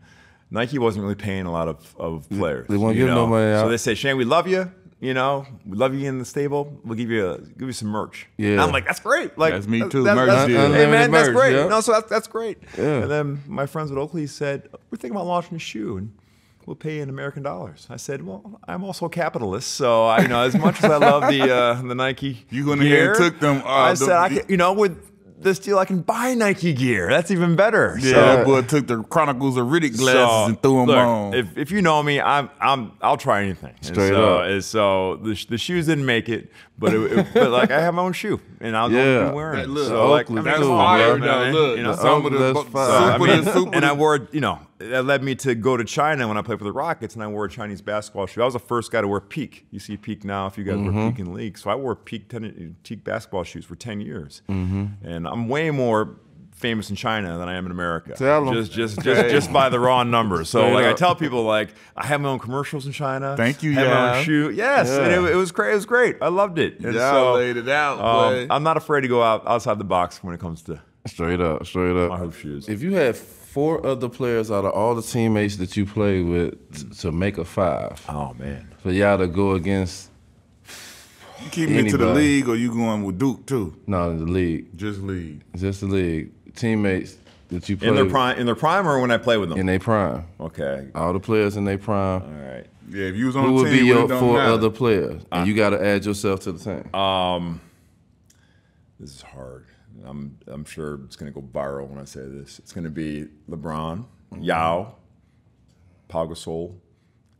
Nike wasn't really paying a lot of players. They won't give no money out. So they say, "Shane, we love you. We love you in the stable. We'll give you some merch." Yeah. And I'm like, that's great. Like that's me too. That's, merch hey man, that's great. Yeah. No, so that's great. Yeah. And then my friends at Oakley said, "We're thinking about launching a shoe, and we'll pay you in American dollars." I said, "Well, I'm also a capitalist, so as much as I love the Nike, you went ahead and took them. I said, with this deal, I can buy Nike gear. That's even better." Yeah, that boy took the Chronicles of Riddick glasses and threw them on. If you know me, I'll try anything. Straight up. And so the shoes didn't make it, but like I have my own shoe, and I was wearing it. Look, so like, that's fire, though. Look, you know, some of the and I wore, you know, that led me to go to China when I played for the Rockets, and I wore a Chinese basketball shoe. I was the first guy to wear Peak. You see Peak now, if you guys wear Peak in the league. So I wore Peak basketball shoes for 10 years, and I'm way more famous in China than I am in America. Tell them. Just by the raw numbers. So like I tell people, like I have my own commercials in China. Thank you, I have my own shoe. Yes, and it was great. It was great. I loved it. And so laid it out. Boy. I'm not afraid to go outside the box when it comes to straight up. my hoop shoes. If you had 4 other players out of all the teammates that you play with to make a 5, oh man, for y'all to go against. You keeping it to the league, or you going with Duke too? No, the league. Just league. Just the league. Teammates that you play in their prime, or when I play with them? In their prime. Okay. All the players in their prime. All right. Yeah, if you was on who the would team, be your it 4 matter. other players? And you got to add yourself to the team. This is hard. I'm sure it's going to go viral when I say this. It's going to be LeBron, Yao, Pau Gasol,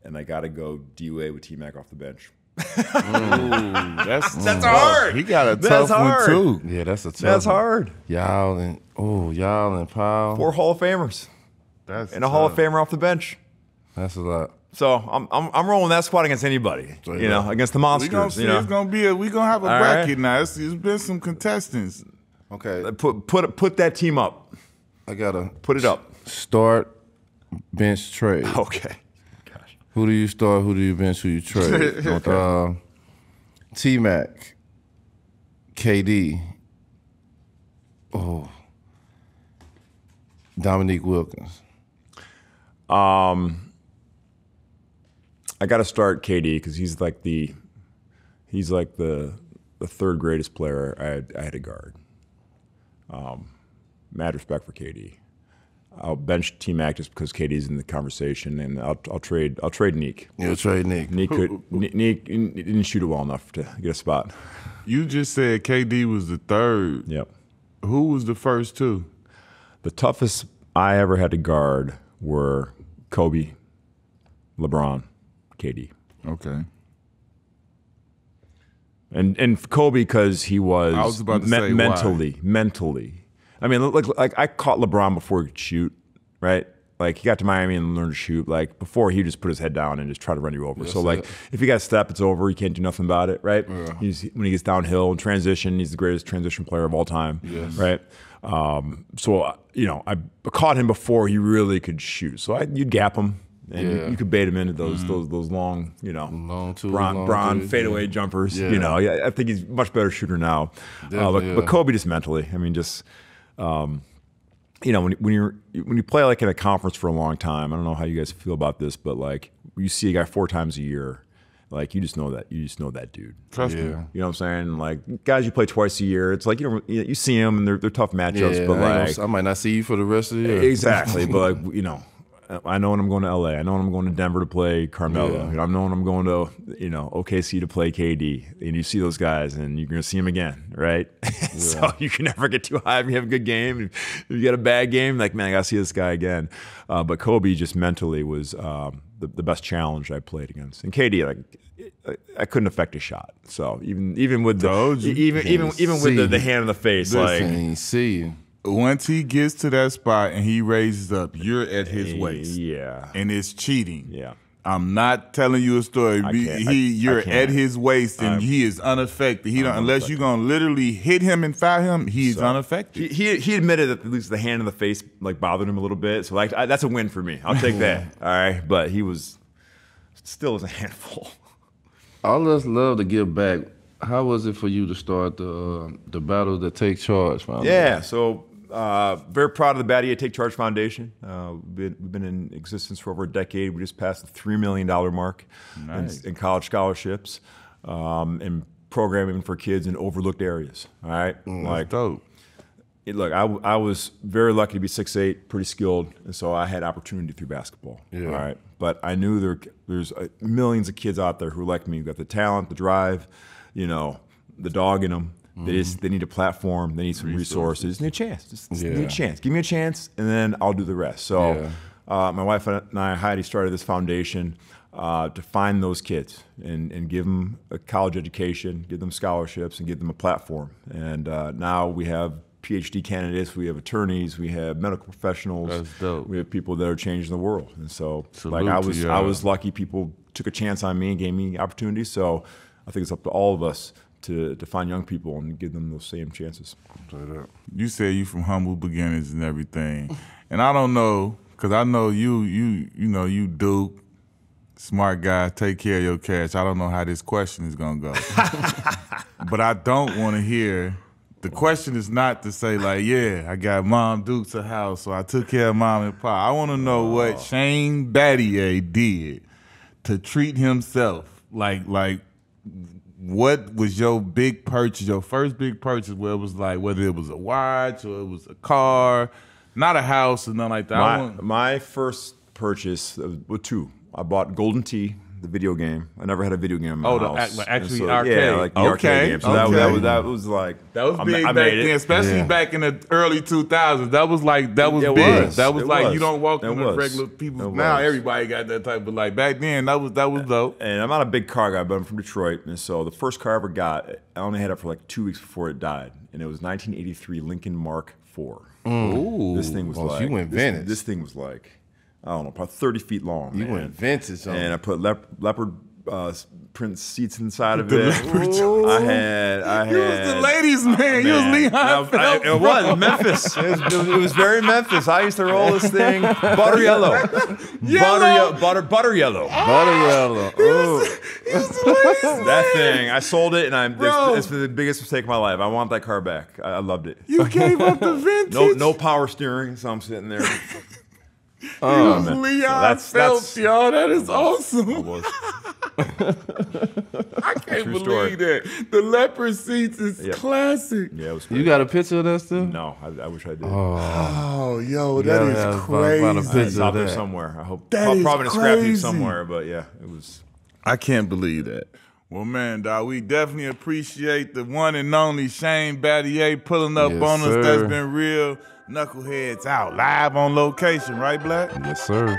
and I got to go D-Wade with T-Mac off the bench. That's hard. He got a tough one too. Yeah, that's a tough That's one. hard. Y'all and Powell. 4 Hall of Famers That's and a Hall of Famer off the bench. That's a lot. So I'm rolling that squad against anybody. You know, against the monsters. We gonna see. You know? It's gonna be we gonna have a All bracket right. now. It's been some contestants. Okay. Put that team up. I got to Put it up. start, bench, trade. Okay. Gosh. Who do you start? Who do you bench? Who you trade? T-Mac, KD, Dominique Wilkins. I got to start KD because he's like the third greatest player I had to guard. Mad respect for KD. I'll bench T-Mac just because KD's in the conversation, and I'll trade Neek. You'll trade Nick. Neek didn't shoot it well enough to get a spot. You just said KD was the third. Yep. Who was the first 2? The toughest I ever had to guard were Kobe, LeBron, KD. Okay. And Kobe because he was, I was about to say mentally. I mean, like I caught LeBron before he could shoot, right? Like he got to Miami and learned to shoot. Like before, he just put his head down and just try to run you over. Yes, so like, if you got a step, it's over. You can't do nothing about it, right? Yeah. When he gets downhill and transition, he's the greatest transition player of all time, yes. right? So you know, I caught him before he really could shoot. So you'd gap him. And you could bait him into those long, you know, bron fadeaway jumpers. Yeah. You know, I think he's a much better shooter now. But Kobe just mentally, I mean, just you know, when you play like in a conference for a long time, I don't know how you guys feel about this, but like you see a guy 4 times a year, like you just know that dude. Trust me. You know what I'm saying? Like guys you play twice a year, it's like you see them and they're tough matchups, Yeah, but like I might not see you for the rest of the year. Exactly, but like you know. I know when I'm going to LA. I know when I'm going to Denver to play Carmelo. Yeah. You know, I know when I'm going to OKC to play KD. And you see those guys, and you're going to see them again, right? Yeah. So you can never get too high if you have a good game. If you get a bad game, like man, I got to see this guy again. But Kobe just mentally was the best challenge I played against. And KD, like I couldn't affect his shot. So even with the hand in the face, like see you. Once he gets to that spot and he raises up, you're at his waist. Yeah. And it's cheating. Yeah. I'm not telling you a story. You're at his waist and he is unaffected. Unless you're gonna literally hit him and foul him, he's unaffected. He admitted that at least the hand in the face like bothered him a little bit. So like that's a win for me. I'll take that. All right. But he was still was a handful. All of us love to give back. How was it for you to start the Battle to Take Charge Foundation? Yeah. So. Very proud of the Battier Take Charge Foundation. We've been in existence for over a decade. We just passed the $3 million mark in college scholarships and programming for kids in overlooked areas. All right, that's dope. Look, I was very lucky to be 6'8", pretty skilled, and so I had opportunity through basketball. Yeah. All right, but I knew there's millions of kids out there who like me, who got the talent, the drive, you know, the dog in them. They need a platform. They need some resources. They need a chance. Just need a chance. Give me a chance, and then I'll do the rest. So my wife and I, Heidi, started this foundation to find those kids and give them a college education, give them scholarships, and give them a platform. And now we have PhD candidates, we have attorneys, we have medical professionals. That's dope. We have people that are changing the world. And so, Salute I was lucky. People took a chance on me and gave me opportunities. So I think it's up to all of us to find young people and give them those same chances. You said you from humble beginnings and everything, and I don't know, because I know you Duke, smart guy, take care of your cash. I don't know how this question is gonna go, but I don't want to hear. The question is not to say like, yeah, I got Mom Duke's a house, so I took care of Mom and Pop. I want to know what Shane Battier did to treat himself like. What was your big purchase, your first big purchase, where it was like, whether it was a watch or it was a car, not a house or nothing like that? My first purchase was 2. I bought Golden Tee, the video game. I never had a video game in my house. Actually arcade. Yeah, like the arcade game. So that was like... That was big back then, especially back in the early 2000s. That was big. That was like, you don't walk in the regular people. Now everybody got that type, but like back then, that was dope. And I'm not a big car guy, but I'm from Detroit. And so the first car I ever got, I only had it for like 2 weeks before it died. And it was 1983 Lincoln Mark IV. Ooh. This thing was like... you went vintage. This thing was like... I don't know, probably 30 feet long. You went vintage on it. And I put leopard print seats inside of it. I had. You was the ladies' man. You was Leon Phelps. It was Memphis. It was very Memphis. I used to roll this thing butter yellow. Butter yellow. That thing. I sold it, and it's the biggest mistake of my life. I want that car back. I loved it. You gave up the vintage. No power steering, so I'm sitting there. Leon Phelps, y'all. That is awesome. I can't believe that. The leopard seats is classic. Yeah, it was crazy. You got a picture of that still? No, I wish I did. Oh, yo, that is crazy. It's out there somewhere. I hope. Probably in a scrap heap somewhere, but yeah, it was. I can't believe that. Well, man, dog, we definitely appreciate the one and only Shane Battier pulling up on us. That's been real. Knuckleheads out, live on location, right, Black? Yes, sir.